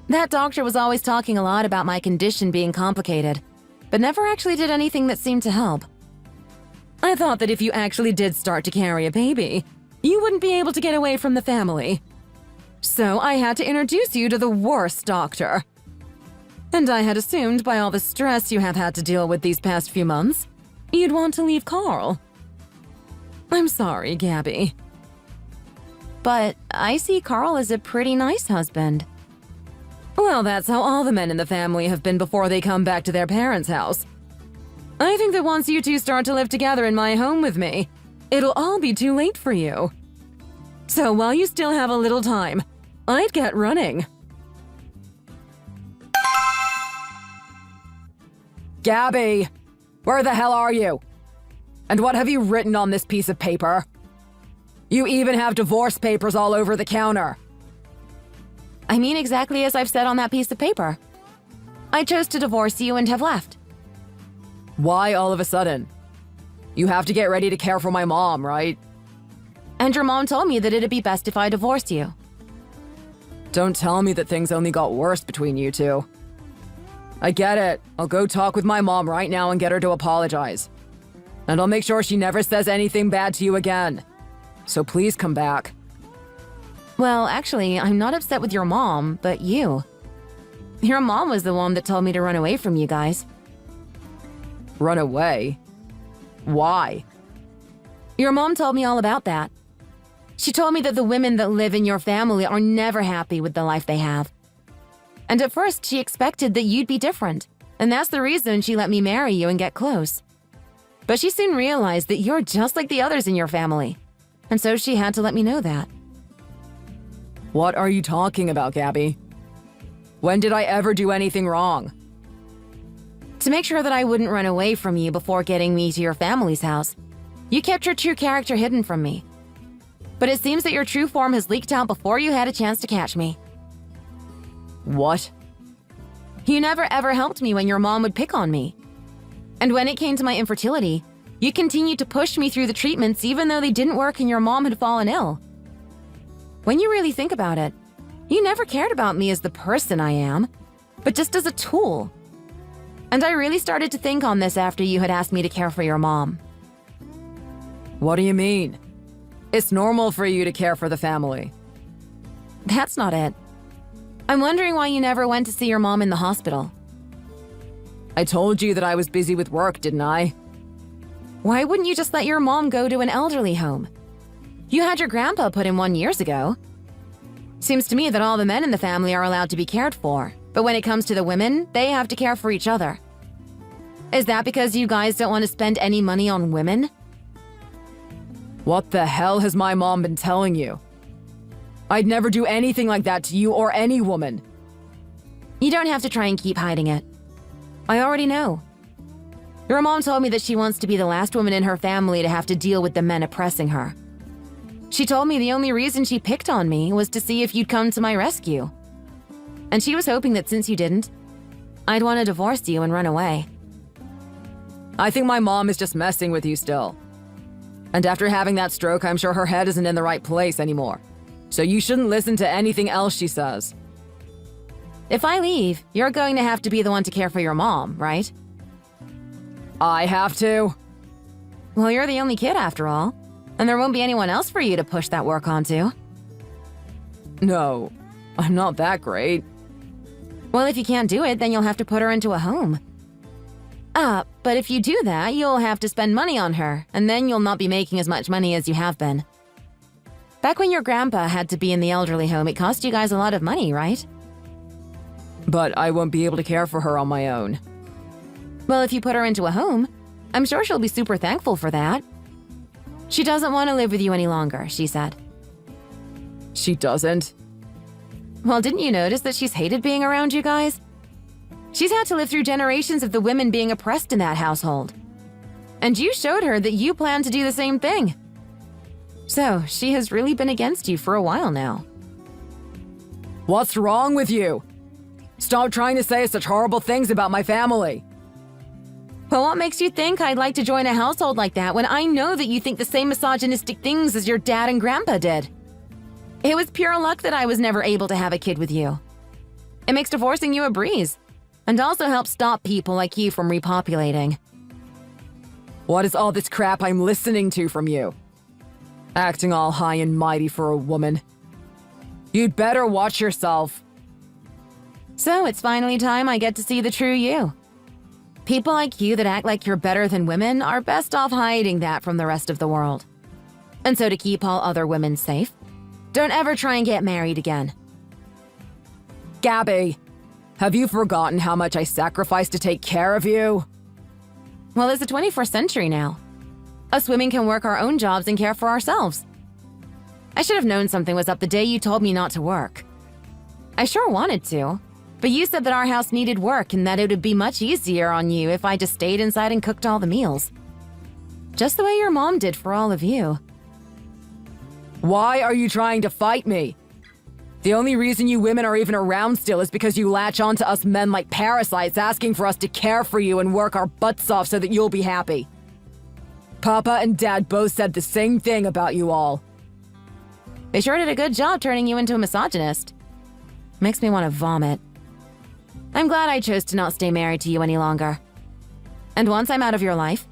That doctor was always talking a lot about my condition being complicated, but never actually did anything that seemed to help. I thought that if you actually did start to carry a baby, you wouldn't be able to get away from the family. So I had to introduce you to the worst doctor. And I had assumed by all the stress you have had to deal with these past few months, you'd want to leave Carl. I'm sorry, Gabby. But I see Carl as a pretty nice husband. Well, that's how all the men in the family have been before they come back to their parents' house. I think that once you two start to live together in my home with me, it'll all be too late for you. So while you still have a little time, I'd get running. Gabby, where the hell are you? And what have you written on this piece of paper? You even have divorce papers all over the counter. I mean exactly as I've said on that piece of paper. I chose to divorce you and have left. Why all of a sudden? You have to get ready to care for my mom, right? And your mom told me that it'd be best if I divorced you. Don't tell me that things only got worse between you two. I get it. I'll go talk with my mom right now and get her to apologize. And I'll make sure she never says anything bad to you again. So please come back. Well, actually, I'm not upset with your mom, but you. Your mom was the one that told me to run away from you guys. Run away? Why? Your mom told me all about that. She told me that the women that live in your family are never happy with the life they have. And at first, she expected that you'd be different, and that's the reason she let me marry you and get close. But she soon realized that you're just like the others in your family, and so she had to let me know that. What are you talking about, Gabby? When did I ever do anything wrong? To make sure that I wouldn't run away from you before getting me to your family's house, you kept your true character hidden from me. But it seems that your true form has leaked out before you had a chance to catch me. What? You never ever helped me when your mom would pick on me. And when it came to my infertility, you continued to push me through the treatments even though they didn't work and your mom had fallen ill. When you really think about it, you never cared about me as the person I am, but just as a tool. And I really started to think on this after you had asked me to care for your mom. What do you mean? It's normal for you to care for the family. That's not it. I'm wondering why you never went to see your mom in the hospital. I told you that I was busy with work, didn't I? Why wouldn't you just let your mom go to an elderly home? You had your grandpa put in one years ago. Seems to me that all the men in the family are allowed to be cared for, but when it comes to the women, they have to care for each other. Is that because you guys don't want to spend any money on women? What the hell has my mom been telling you? I'd never do anything like that to you or any woman. You don't have to try and keep hiding it. I already know. Your mom told me that she wants to be the last woman in her family to have to deal with the men oppressing her. She told me the only reason she picked on me was to see if you'd come to my rescue. And she was hoping that since you didn't, I'd want to divorce you and run away. I think my mom is just messing with you still. And after having that stroke, I'm sure her head isn't in the right place anymore. So you shouldn't listen to anything else she says. If I leave, you're going to have to be the one to care for your mom, right? I have to? Well, you're the only kid after all, and there won't be anyone else for you to push that work onto. No, I'm not that great. Well, if you can't do it, then you'll have to put her into a home. But if you do that, you'll have to spend money on her, and then you'll not be making as much money as you have been. Back when your grandpa had to be in the elderly home, it cost you guys a lot of money, right? But I won't be able to care for her on my own. Well, if you put her into a home, I'm sure she'll be super thankful for that. She doesn't want to live with you any longer, she said. She doesn't? Well, didn't you notice that she's hated being around you guys? She's had to live through generations of the women being oppressed in that household. And you showed her that you plan to do the same thing. So, she has really been against you for a while now. What's wrong with you? Stop trying to say such horrible things about my family. But what makes you think I'd like to join a household like that when I know that you think the same misogynistic things as your dad and grandpa did? It was pure luck that I was never able to have a kid with you. It makes divorcing you a breeze, and also helps stop people like you from repopulating. What is all this crap I'm listening to from you? Acting all high and mighty for a woman. You'd better watch yourself. So it's finally time I get to see the true you. People like you that act like you're better than women are best off hiding that from the rest of the world. And so to keep all other women safe, don't ever try and get married again. Gabby, have you forgotten how much I sacrificed to take care of you? Well, it's the 21st century now. Us women can work our own jobs and care for ourselves. I should have known something was up the day you told me not to work. I sure wanted to, but you said that our house needed work and that it would be much easier on you if I just stayed inside and cooked all the meals. Just the way your mom did for all of you. Why are you trying to fight me? The only reason you women are even around still is because you latch on to us men like parasites, asking for us to care for you and work our butts off so that you'll be happy. Papa and Dad both said the same thing about you all. They sure did a good job turning you into a misogynist. Makes me want to vomit. I'm glad I chose to not stay married to you any longer. And once I'm out of your life,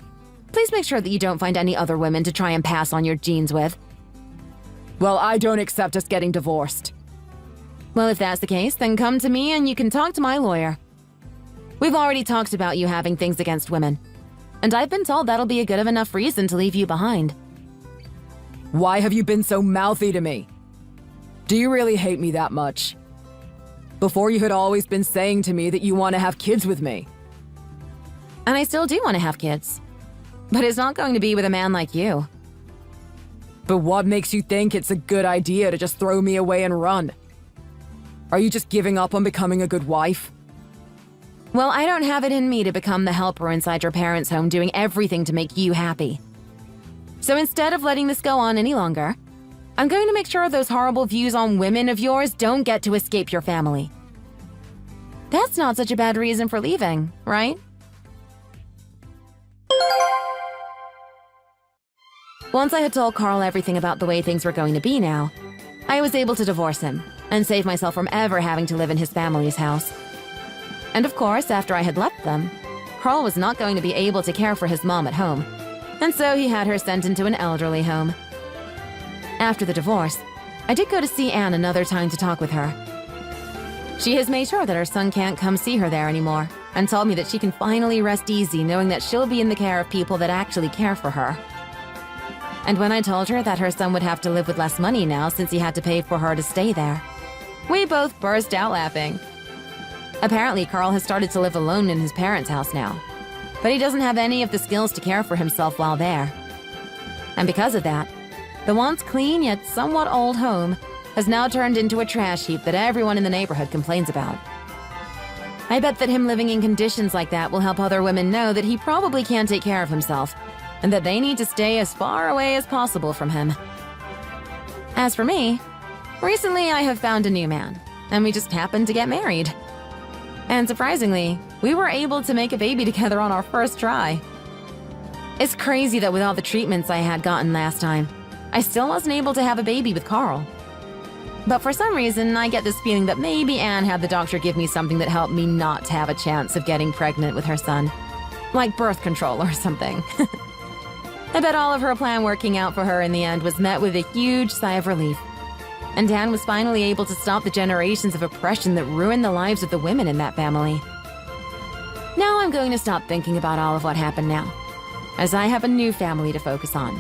please make sure that you don't find any other women to try and pass on your genes with. Well, I don't accept us getting divorced. Well, if that's the case, then come to me and you can talk to my lawyer. We've already talked about you having things against women, and I've been told that'll be a good enough reason to leave you behind. Why have you been so mouthy to me? Do you really hate me that much? Before you had always been saying to me that you want to have kids with me. And I still do want to have kids. But it's not going to be with a man like you. But what makes you think it's a good idea to just throw me away and run? Are you just giving up on becoming a good wife? Well, I don't have it in me to become the helper inside your parents' home doing everything to make you happy. So instead of letting this go on any longer, I'm going to make sure those horrible views on women of yours don't get to escape your family. That's not such a bad reason for leaving, right? Once I had told Carl everything about the way things were going to be now, I was able to divorce him and save myself from ever having to live in his family's house. And of course, after I had left them, Carl was not going to be able to care for his mom at home, and so he had her sent into an elderly home. After the divorce, I did go to see Anne another time to talk with her. She has made sure that her son can't come see her there anymore, and told me that she can finally rest easy knowing that she'll be in the care of people that actually care for her. And when I told her that her son would have to live with less money now since he had to pay for her to stay there, we both burst out laughing. Apparently, Carl has started to live alone in his parents' house now, but he doesn't have any of the skills to care for himself while there. And because of that, the once clean yet somewhat old home has now turned into a trash heap that everyone in the neighborhood complains about. I bet that him living in conditions like that will help other women know that he probably can't take care of himself, and that they need to stay as far away as possible from him. As for me, recently I have found a new man, and we just happened to get married. And surprisingly, we were able to make a baby together on our first try. It's crazy that with all the treatments I had gotten last time, I still wasn't able to have a baby with Carl. But for some reason, I get this feeling that maybe Anne had the doctor give me something that helped me not have a chance of getting pregnant with her son. Like birth control or something. I bet all of her plan working out for her in the end was met with a huge sigh of relief. And Anne was finally able to stop the generations of oppression that ruined the lives of the women in that family. Now I'm going to stop thinking about all of what happened now, as I have a new family to focus on,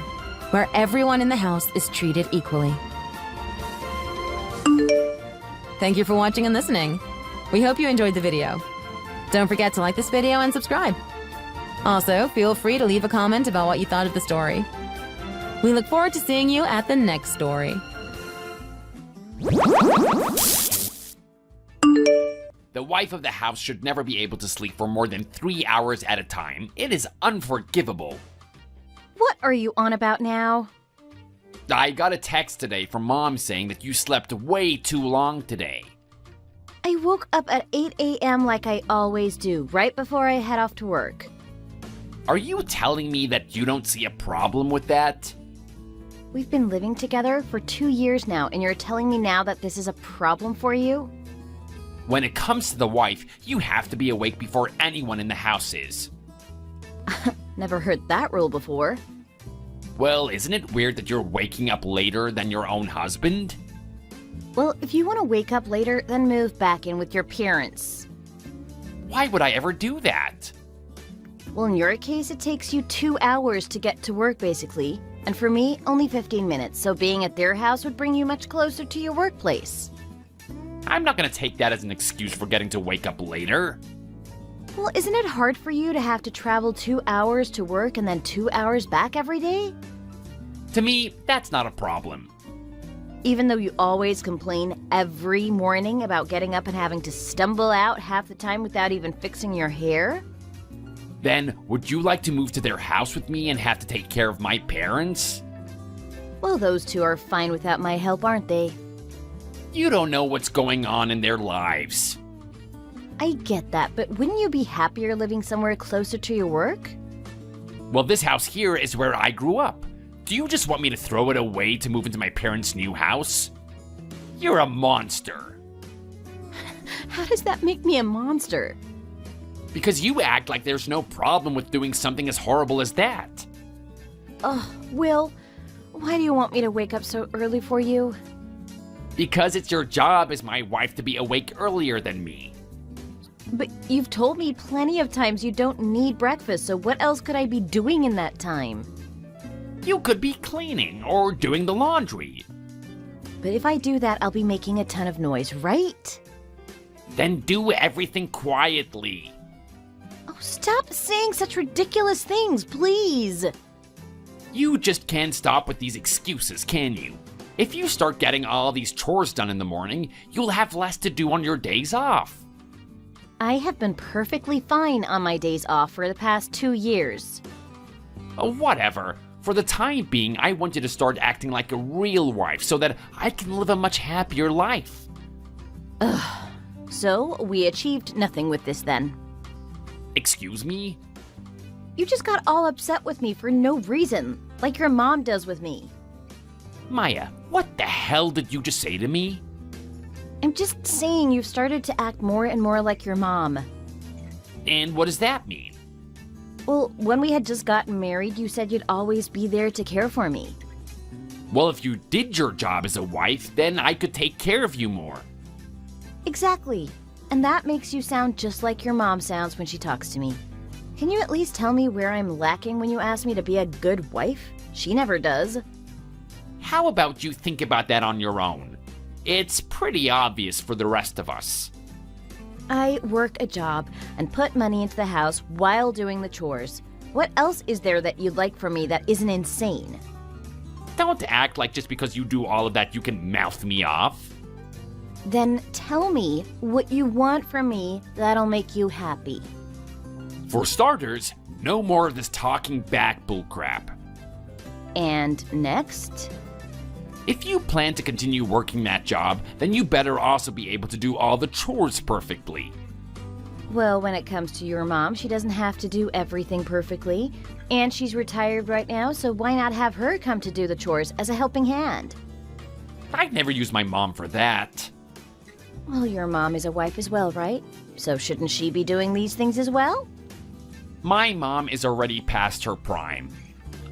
where everyone in the house is treated equally. Thank you for watching and listening. We hope you enjoyed the video. Don't forget to like this video and subscribe. Also, feel free to leave a comment about what you thought of the story. We look forward to seeing you at the next story. The wife of the house should never be able to sleep for more than 3 hours at a time. It is unforgivable. What are you on about now? I got a text today from Mom saying that you slept way too long today. I woke up at 8 a.m. like I always do, right before I head off to work. Are you telling me that you don't see a problem with that? We've been living together for 2 years now, and you're telling me now that this is a problem for you? When it comes to the wife, you have to be awake before anyone in the house is. Never heard that rule before. Well, isn't it weird that you're waking up later than your own husband? Well, if you want to wake up later, then move back in with your parents. Why would I ever do that? Well, in your case, it takes you 2 hours to get to work, basically. And for me, only 15 minutes, so being at their house would bring you much closer to your workplace. I'm not gonna take that as an excuse for getting to wake up later. Well, isn't it hard for you to have to travel 2 hours to work and then 2 hours back every day? To me, that's not a problem. Even though you always complain every morning about getting up and having to stumble out half the time without even fixing your hair? Then, would you like to move to their house with me and have to take care of my parents? Well, those two are fine without my help, aren't they? You don't know what's going on in their lives. I get that, but wouldn't you be happier living somewhere closer to your work? Well, this house here is where I grew up. Do you just want me to throw it away to move into my parents' new house? You're a monster. How does that make me a monster? Because you act like there's no problem with doing something as horrible as that. Oh, Will, why do you want me to wake up so early for you? Because it's your job as my wife to be awake earlier than me. But you've told me plenty of times you don't need breakfast, so what else could I be doing in that time? You could be cleaning or doing the laundry. But if I do that, I'll be making a ton of noise, right? Then do everything quietly. Oh, stop saying such ridiculous things, please! You just can't stop with these excuses, can you? If you start getting all these chores done in the morning, you'll have less to do on your days off. I have been perfectly fine on my days off for the past 2 years. Whatever. For the time being, I want you to start acting like a real wife so that I can live a much happier life. So, we achieved nothing with this then. Excuse me? You just got all upset with me for no reason, like your mom does with me. Maya, what the hell did you just say to me? I'm just saying you've started to act more and more like your mom. And what does that mean? Well, when we had just gotten married, you said you'd always be there to care for me. Well, if you did your job as a wife, then I could take care of you more. Exactly. And that makes you sound just like your mom sounds when she talks to me. Can you at least tell me where I'm lacking when you ask me to be a good wife? She never does. How about you think about that on your own? It's pretty obvious for the rest of us. I work a job and put money into the house while doing the chores. What else is there that you'd like from me that isn't insane? Don't act like just because you do all of that you can mouth me off. Then tell me what you want from me that'll make you happy. For starters, no more of this talking back bullcrap. And next? If you plan to continue working that job, then you better also be able to do all the chores perfectly. Well, when it comes to your mom, she doesn't have to do everything perfectly. And she's retired right now, so why not have her come to do the chores as a helping hand? I'd never use my mom for that. Well, your mom is a wife as well, right? So shouldn't she be doing these things as well? My mom is already past her prime.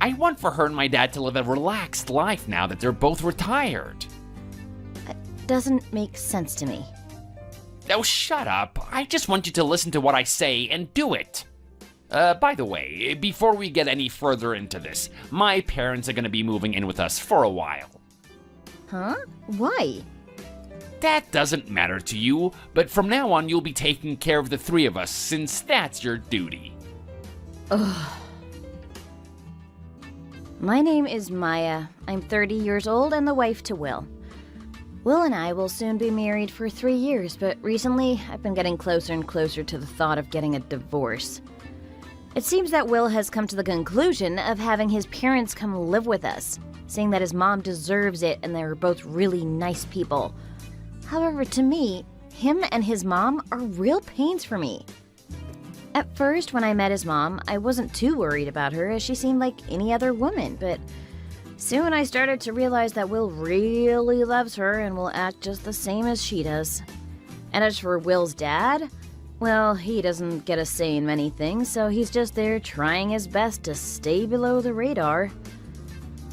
I want for her and my dad to live a relaxed life now that they're both retired. Doesn't make sense to me. Oh, shut up. I just want you to listen to what I say and do it. By the way, before we get any further into this, my parents are going to be moving in with us for a while. Huh? Why? That doesn't matter to you, but from now on you'll be taking care of the three of us since that's your duty. Ugh. My name is Maya. I'm 30 years old and the wife to Will. Will and I will soon be married for 3 years, but recently I've been getting closer and closer to the thought of getting a divorce. It seems that Will has come to the conclusion of having his parents come live with us, saying that his mom deserves it and they're both really nice people. However, to me, him and his mom are real pains for me. At first, when I met his mom, I wasn't too worried about her as she seemed like any other woman, but soon I started to realize that Will really loves her and will act just the same as she does. And as for Will's dad, well, he doesn't get a say in many things, so he's just there trying his best to stay below the radar.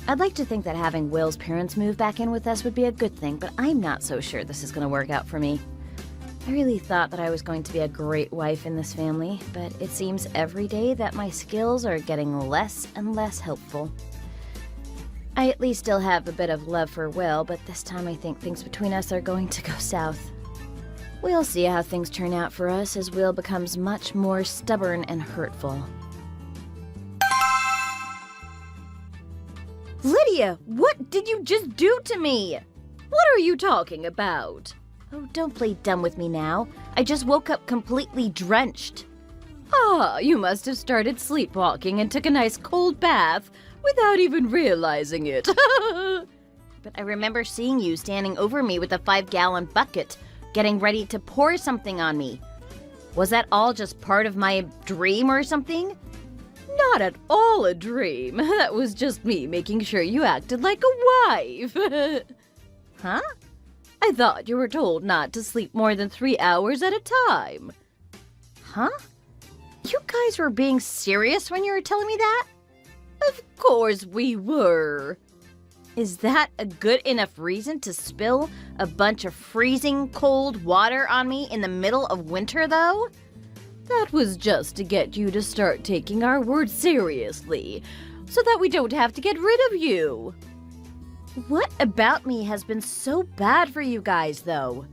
I'd like to think that having Will's parents move back in with us would be a good thing, but I'm not so sure this is going to work out for me. I really thought that I was going to be a great wife in this family, but it seems every day that my skills are getting less and less helpful. I at least still have a bit of love for Will, but this time I think things between us are going to go south. We'll see how things turn out for us as Will becomes much more stubborn and hurtful. Lydia, what did you just do to me? What are you talking about? Oh, don't play dumb with me now. I just woke up completely drenched. Ah, you must have started sleepwalking and took a nice cold bath without even realizing it. But I remember seeing you standing over me with a 5-gallon bucket, getting ready to pour something on me. Was that all just part of my dream or something? Not at all a dream. That was just me making sure you acted like a wife. Huh? I thought you were told not to sleep more than 3 hours at a time. Huh? You guys were being serious when you were telling me that? Of course we were. Is that a good enough reason to spill a bunch of freezing cold water on me in the middle of winter, though? That was just to get you to start taking our word seriously, so that we don't have to get rid of you. What about me has been so bad for you guys, though?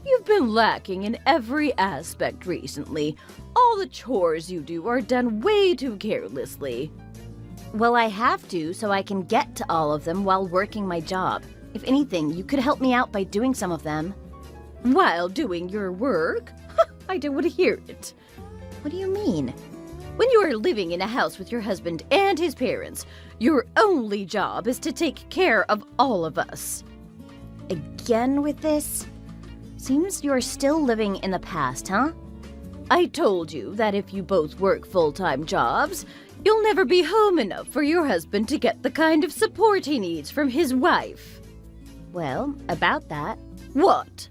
You've been lacking in every aspect recently. All the chores you do are done way too carelessly. Well, I have to, so I can get to all of them while working my job. If anything, you could help me out by doing some of them. While doing your work? I don't want to hear it. What do you mean? When you are living in a house with your husband and his parents, your only job is to take care of all of us. Again with this? Seems you're still living in the past, huh? I told you that if you both work full-time jobs, you'll never be home enough for your husband to get the kind of support he needs from his wife. Well, about that. What?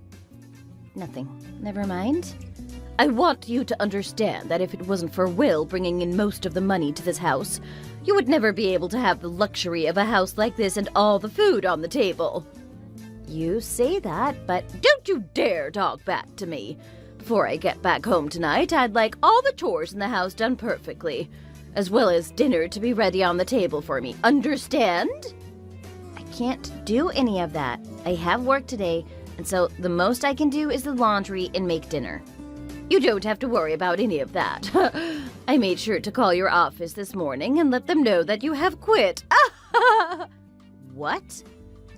Nothing. Never mind. I want you to understand that if it wasn't for Will bringing in most of the money to this house, you would never be able to have the luxury of a house like this and all the food on the table. You say that, but don't you dare talk back to me. Before I get back home tonight, I'd like all the chores in the house done perfectly, as well as dinner to be ready on the table for me. Understand? I can't do any of that. I have work today, and so the most I can do is the laundry and make dinner. You don't have to worry about any of that. I made sure to call your office this morning and let them know that you have quit. What?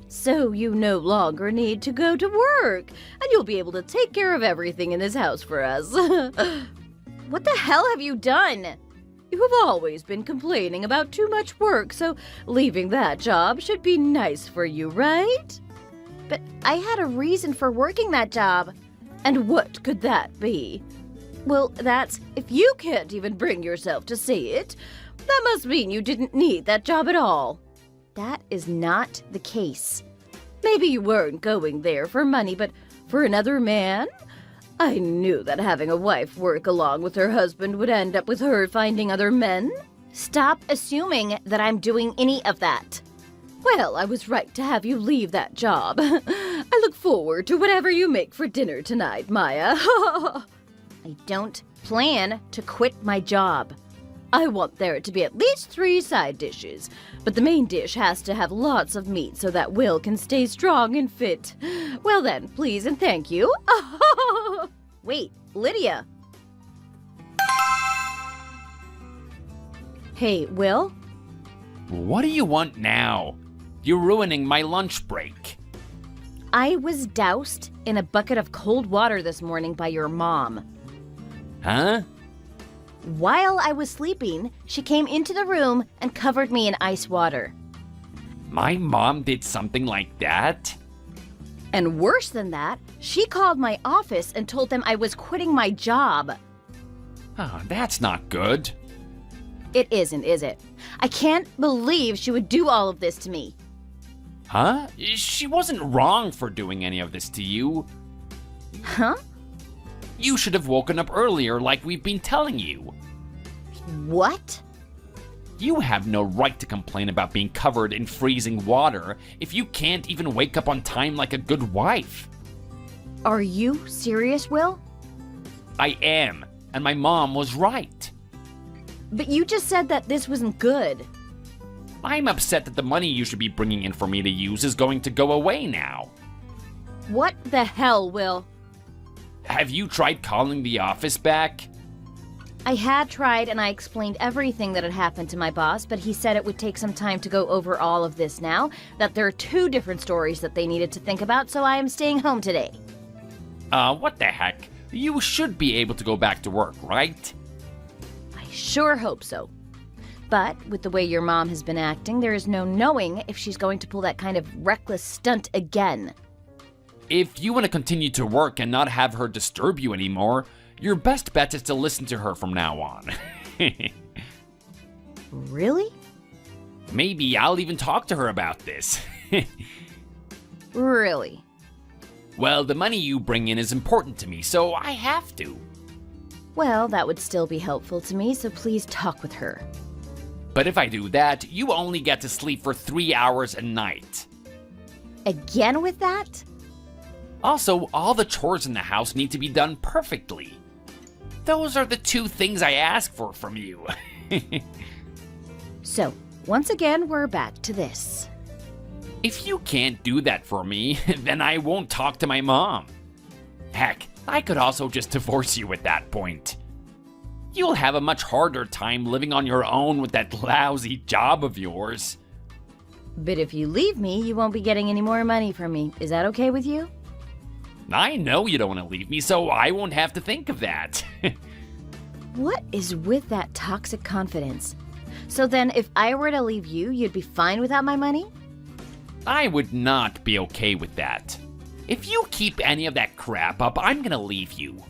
So you no longer need to go to work, and you'll be able to take care of everything in this house for us. What the hell have you done? You have always been complaining about too much work, so leaving that job should be nice for you, right? But I had a reason for working that job. And what could that be? Well, that's if you can't even bring yourself to say it, that must mean you didn't need that job at all. That is not the case. Maybe you weren't going there for money, but for another man? I knew that having a wife work along with her husband would end up with her finding other men. Stop assuming that I'm doing any of that. Well, I was right to have you leave that job. I look forward to whatever you make for dinner tonight, Maya. I don't plan to quit my job. I want there to be at least 3 side dishes, but the main dish has to have lots of meat so that Will can stay strong and fit. Well then, please and thank you. Wait, Lydia. Hey, Will? What do you want now? You're ruining my lunch break. I was doused in a bucket of cold water this morning by your mom. Huh? While I was sleeping, she came into the room and covered me in ice water. My mom did something like that? And worse than that, she called my office and told them I was quitting my job. Oh, that's not good. It isn't, is it? I can't believe she would do all of this to me. Huh? She wasn't wrong for doing any of this to you. Huh? You should have woken up earlier like we've been telling you. What? You have no right to complain about being covered in freezing water if you can't even wake up on time like a good wife. Are you serious, Will? I am, and my mom was right. But you just said that this wasn't good. I'm upset that the money you should be bringing in for me to use is going to go away now. What the hell, Will? Have you tried calling the office back? I had tried and I explained everything that had happened to my boss, but he said it would take some time to go over all of this now, that there are 2 different stories that they needed to think about, so I am staying home today. What the heck? You should be able to go back to work, right? I sure hope so. But with the way your mom has been acting, there is no knowing if she's going to pull that kind of reckless stunt again. If you want to continue to work and not have her disturb you anymore, your best bet is to listen to her from now on. Really? Maybe I'll even talk to her about this. Really? Well, the money you bring in is important to me, so I have to. Well, that would still be helpful to me, so please talk with her. But if I do that, you only get to sleep for 3 hours a night. Again with that? Also, all the chores in the house need to be done perfectly. Those are the 2 things I ask for from you. So, once again, we're back to this. If you can't do that for me, then I won't talk to my mom. Heck, I could also just divorce you at that point. You'll have a much harder time living on your own with that lousy job of yours. But if you leave me, you won't be getting any more money from me. Is that okay with you? I know you don't want to leave me, so I won't have to think of that. What is with that toxic confidence? So then, if I were to leave you, you'd be fine without my money? I would not be okay with that. If you keep any of that crap up, I'm gonna leave you.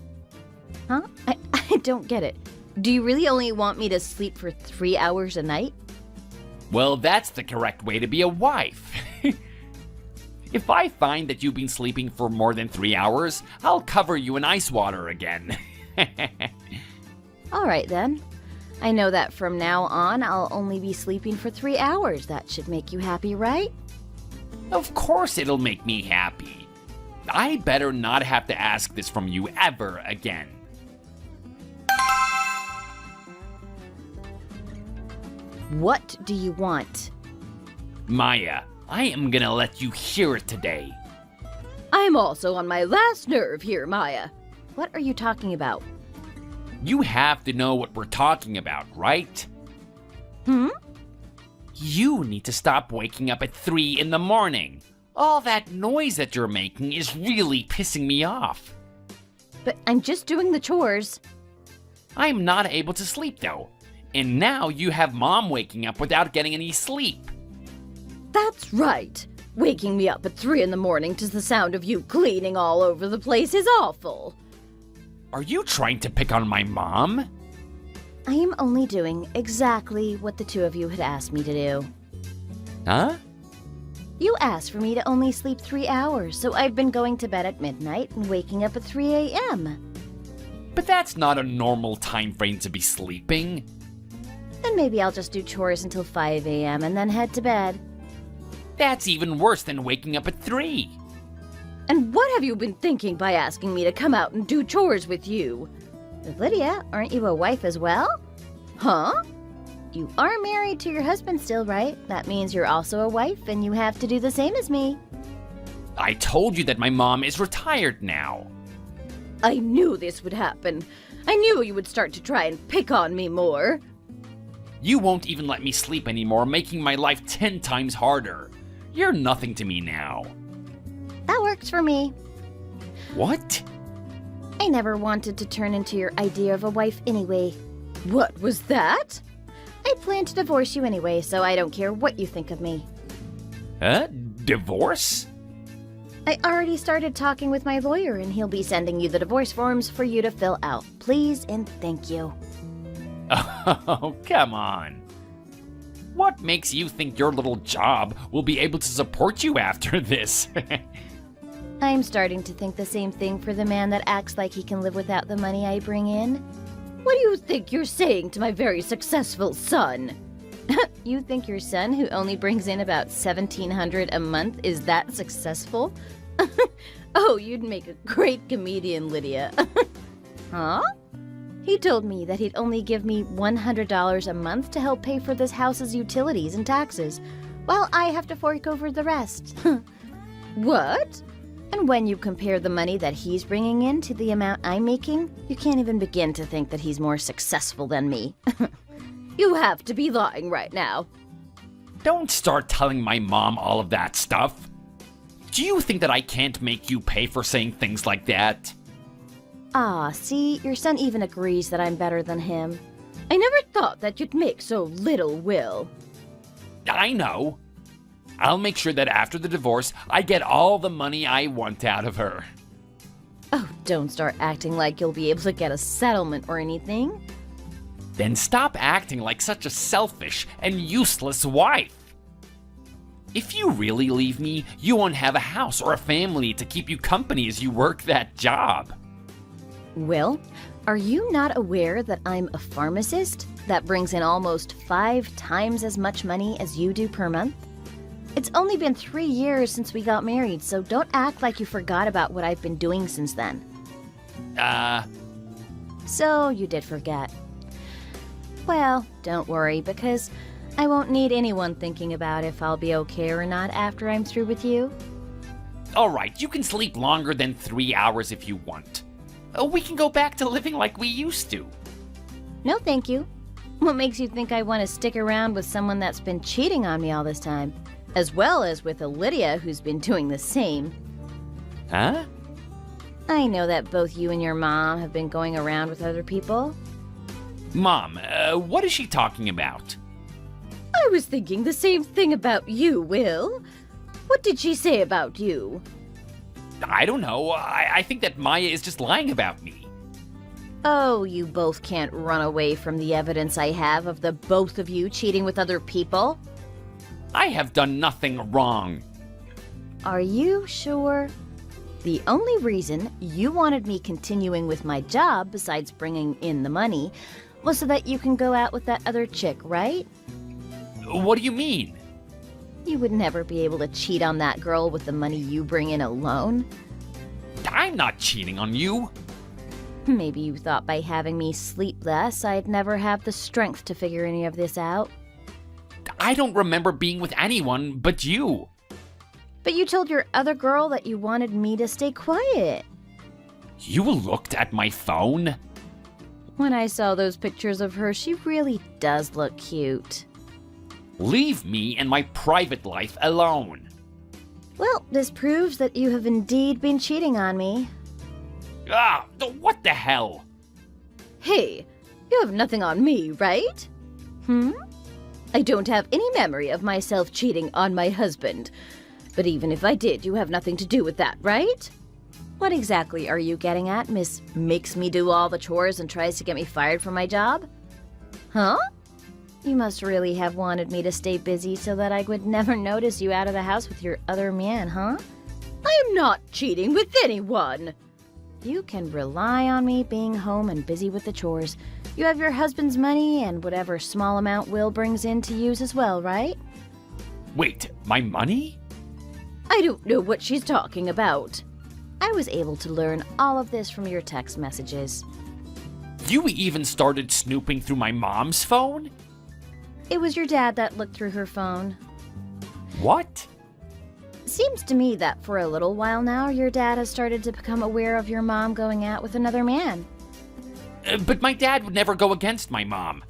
Huh? I don't get it. Do you really only want me to sleep for 3 hours a night? Well, that's the correct way to be a wife. If I find that you've been sleeping for more than 3 hours, I'll cover you in ice water again. All right then. I know that from now on, I'll only be sleeping for 3 hours. That should make you happy, right? Of course it'll make me happy. I better not have to ask this from you ever again. What do you want? Maya, I am gonna let you hear it today. I'm also on my last nerve here, Maya. What are you talking about? You have to know what we're talking about, right? Hmm? You need to stop waking up at 3 in the morning. All that noise that you're making is really pissing me off. But I'm just doing the chores. I'm not able to sleep though. And now you have Mom waking up without getting any sleep. That's right. Waking me up at 3 in the morning to the sound of you cleaning all over the place is awful. Are you trying to pick on my mom? I am only doing exactly what the 2 of you had asked me to do. Huh? You asked for me to only sleep 3 hours, so I've been going to bed at midnight and waking up at 3 a.m. But that's not a normal time frame to be sleeping. Then maybe I'll just do chores until 5 a.m. and then head to bed. That's even worse than waking up at 3. And what have you been thinking by asking me to come out and do chores with you? Lydia, aren't you a wife as well? Huh? You are married to your husband still, right? That means you're also a wife and you have to do the same as me. I told you that my mom is retired now. I knew this would happen. I knew you would start to try and pick on me more. You won't even let me sleep anymore, making my life 10 times harder. You're nothing to me now. That works for me. What? I never wanted to turn into your idea of a wife anyway. What was that? I plan to divorce you anyway, so I don't care what you think of me. Divorce? I already started talking with my lawyer, and he'll be sending you the divorce forms for you to fill out. Please and thank you. Oh, come on. What makes you think your little job will be able to support you after this? I'm starting to think the same thing for the man that acts like he can live without the money I bring in. What do you think you're saying to my very successful son? You think your son, who only brings in about $1,700 a month, is that successful? Oh, you'd make a great comedian, Lydia. Huh? He told me that he'd only give me $100 a month to help pay for this house's utilities and taxes, while I have to fork over the rest. What? And when you compare the money that he's bringing in to the amount I'm making, you can't even begin to think that he's more successful than me. You have to be lying right now. Don't start telling my mom all of that stuff. Do you think that I can't make you pay for saying things like that? Ah, see, your son even agrees that I'm better than him. I never thought that you'd make so little, Will. I know. I'll make sure that after the divorce, I get all the money I want out of her. Oh, don't start acting like you'll be able to get a settlement or anything. Then stop acting like such a selfish and useless wife. If you really leave me, you won't have a house or a family to keep you company as you work that job. Will, are you not aware that I'm a pharmacist that brings in almost 5 times as much money as you do per month? It's only been 3 years since we got married, so don't act like you forgot about what I've been doing since then. So you did forget. Well, don't worry, because I won't need anyone thinking about if I'll be okay or not after I'm through with you. All right, you can sleep longer than 3 hours if you want. We can go back to living like we used to. No, thank you. What makes you think I want to stick around with someone that's been cheating on me all this time? As well as with a Lydia who's been doing the same. Huh? I know that both you and your mom have been going around with other people. Mom, what is she talking about? I was thinking the same thing about you, Will. What did she say about you? I don't know. I think that Maya is just lying about me. Oh, you both can't run away from the evidence I have of the both of you cheating with other people. I have done nothing wrong. Are you sure? The only reason you wanted me continuing with my job, besides bringing in the money, was so that you can go out with that other chick, right? What do you mean? You would never be able to cheat on that girl with the money you bring in alone. I'm not cheating on you. Maybe you thought by having me sleep less, I'd never have the strength to figure any of this out. I don't remember being with anyone but you. But you told your other girl that you wanted me to stay quiet. You looked at my phone? When I saw those pictures of her, she really does look cute. Leave me and my private life alone. Well, this proves that you have indeed been cheating on me. Ah, what the hell? Hey, you have nothing on me, right? I don't have any memory of myself cheating on my husband. But even if I did, you have nothing to do with that, right? What exactly are you getting at, Miss makes me do all the chores and tries to get me fired from my job? Huh? You must really have wanted me to stay busy so that I would never notice you out of the house with your other man, huh? I am not cheating with anyone! You can rely on me being home and busy with the chores. You have your husband's money and whatever small amount Will brings in to use as well, right? Wait, my money? I don't know what she's talking about. I was able to learn all of this from your text messages. You even started snooping through my mom's phone? It was your dad that looked through her phone. What? Seems to me that for a little while now, your dad has started to become aware of your mom going out with another man. But my dad would never go against my mom.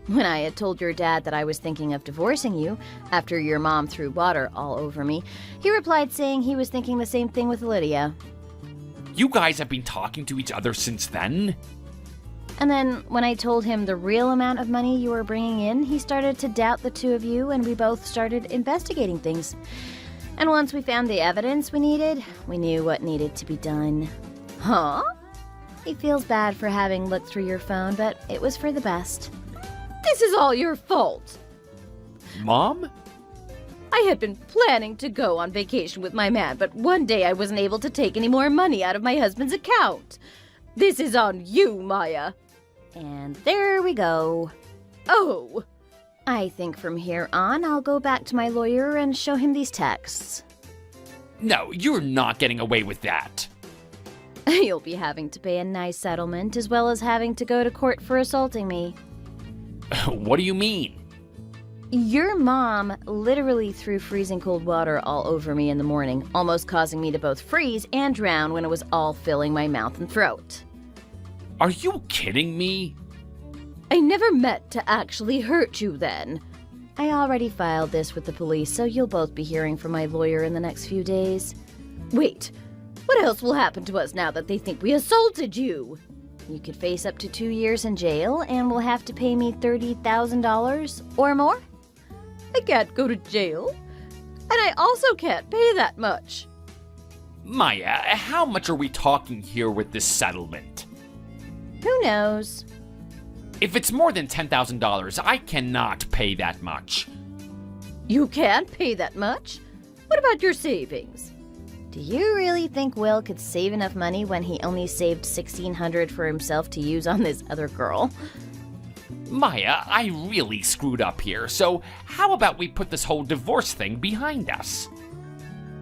When I had told your dad that I was thinking of divorcing you after your mom threw water all over me, he replied saying he was thinking the same thing with Lydia. You guys have been talking to each other since then? And then when I told him the real amount of money you were bringing in, he started to doubt the two of you, and we both started investigating things. And once we found the evidence we needed, we knew what needed to be done. Huh? He feels bad for having looked through your phone, but it was for the best. This is all your fault. Mom? I had been planning to go on vacation with my man, but one day I wasn't able to take any more money out of my husband's account. This is on you, Maya. And there we go. Oh, I think from here on I'll go back to my lawyer and show him these texts. No, you're not getting away with that. You'll be having to pay a nice settlement as well as having to go to court for assaulting me. What do you mean? Your mom literally threw freezing cold water all over me in the morning, almost causing me to both freeze and drown when it was all filling my mouth and throat. Are you kidding me? I never meant to actually hurt you then. I already filed this with the police, so you'll both be hearing from my lawyer in the next few days. Wait, what else will happen to us now that they think we assaulted you? You could face up to 2 years in jail and will have to pay me $30,000 or more. I can't go to jail, and I also can't pay that much. Maya, how much are we talking here with this settlement? Who knows? If it's more than $10,000, I cannot pay that much. You can't pay that much? What about your savings? Do you really think Will could save enough money when he only saved $1,600 for himself to use on this other girl? Maya, I really screwed up here, so how about we put this whole divorce thing behind us?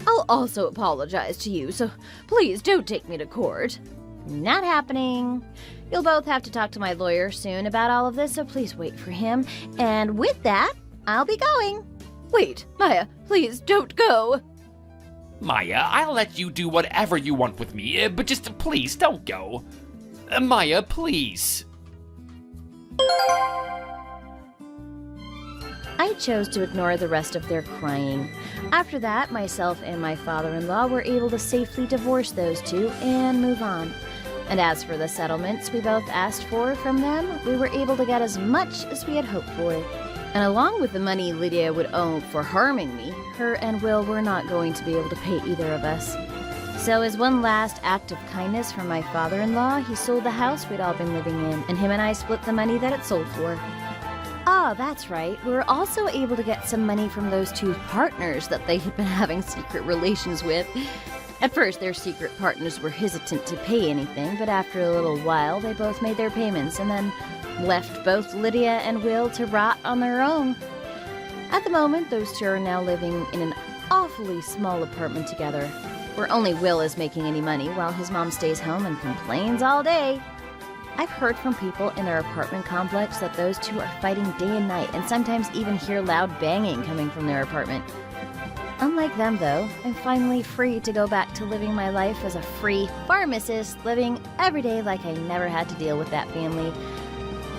I'll also apologize to you, so please don't take me to court. Not happening. You'll both have to talk to my lawyer soon about all of this, so please wait for him. And with that, I'll be going. Wait, Maya, please don't go. Maya, I'll let you do whatever you want with me, but just please don't go. Maya, please. I chose to ignore the rest of their crying. After that, myself and my father-in-law were able to safely divorce those two and move on. And as for the settlements we both asked for from them, we were able to get as much as we had hoped for. And along with the money Lydia would owe for harming me, her and Will were not going to be able to pay either of us. So as one last act of kindness from my father-in-law, he sold the house we'd all been living in, and him and I split the money that it sold for. Oh, that's right. We were also able to get some money from those two partners that they had been having secret relations with. At first, their secret partners were hesitant to pay anything, but after a little while, they both made their payments and then left both Lydia and Will to rot on their own. At the moment, those two are now living in an awfully small apartment together, where only Will is making any money while his mom stays home and complains all day. I've heard from people in their apartment complex that those two are fighting day and night, and sometimes even hear loud banging coming from their apartment. Unlike them, though, I'm finally free to go back to living my life as a free pharmacist, living every day like I never had to deal with that family.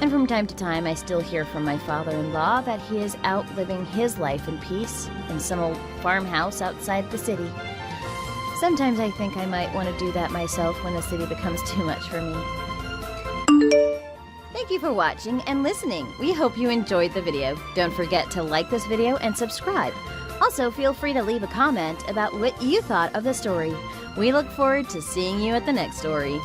And from time to time, I still hear from my father-in-law that he is out living his life in peace in some old farmhouse outside the city. Sometimes I think I might want to do that myself when the city becomes too much for me. Thank you for watching and listening. We hope you enjoyed the video. Don't forget to like this video and subscribe. Also, feel free to leave a comment about what you thought of the story. We look forward to seeing you at the next story.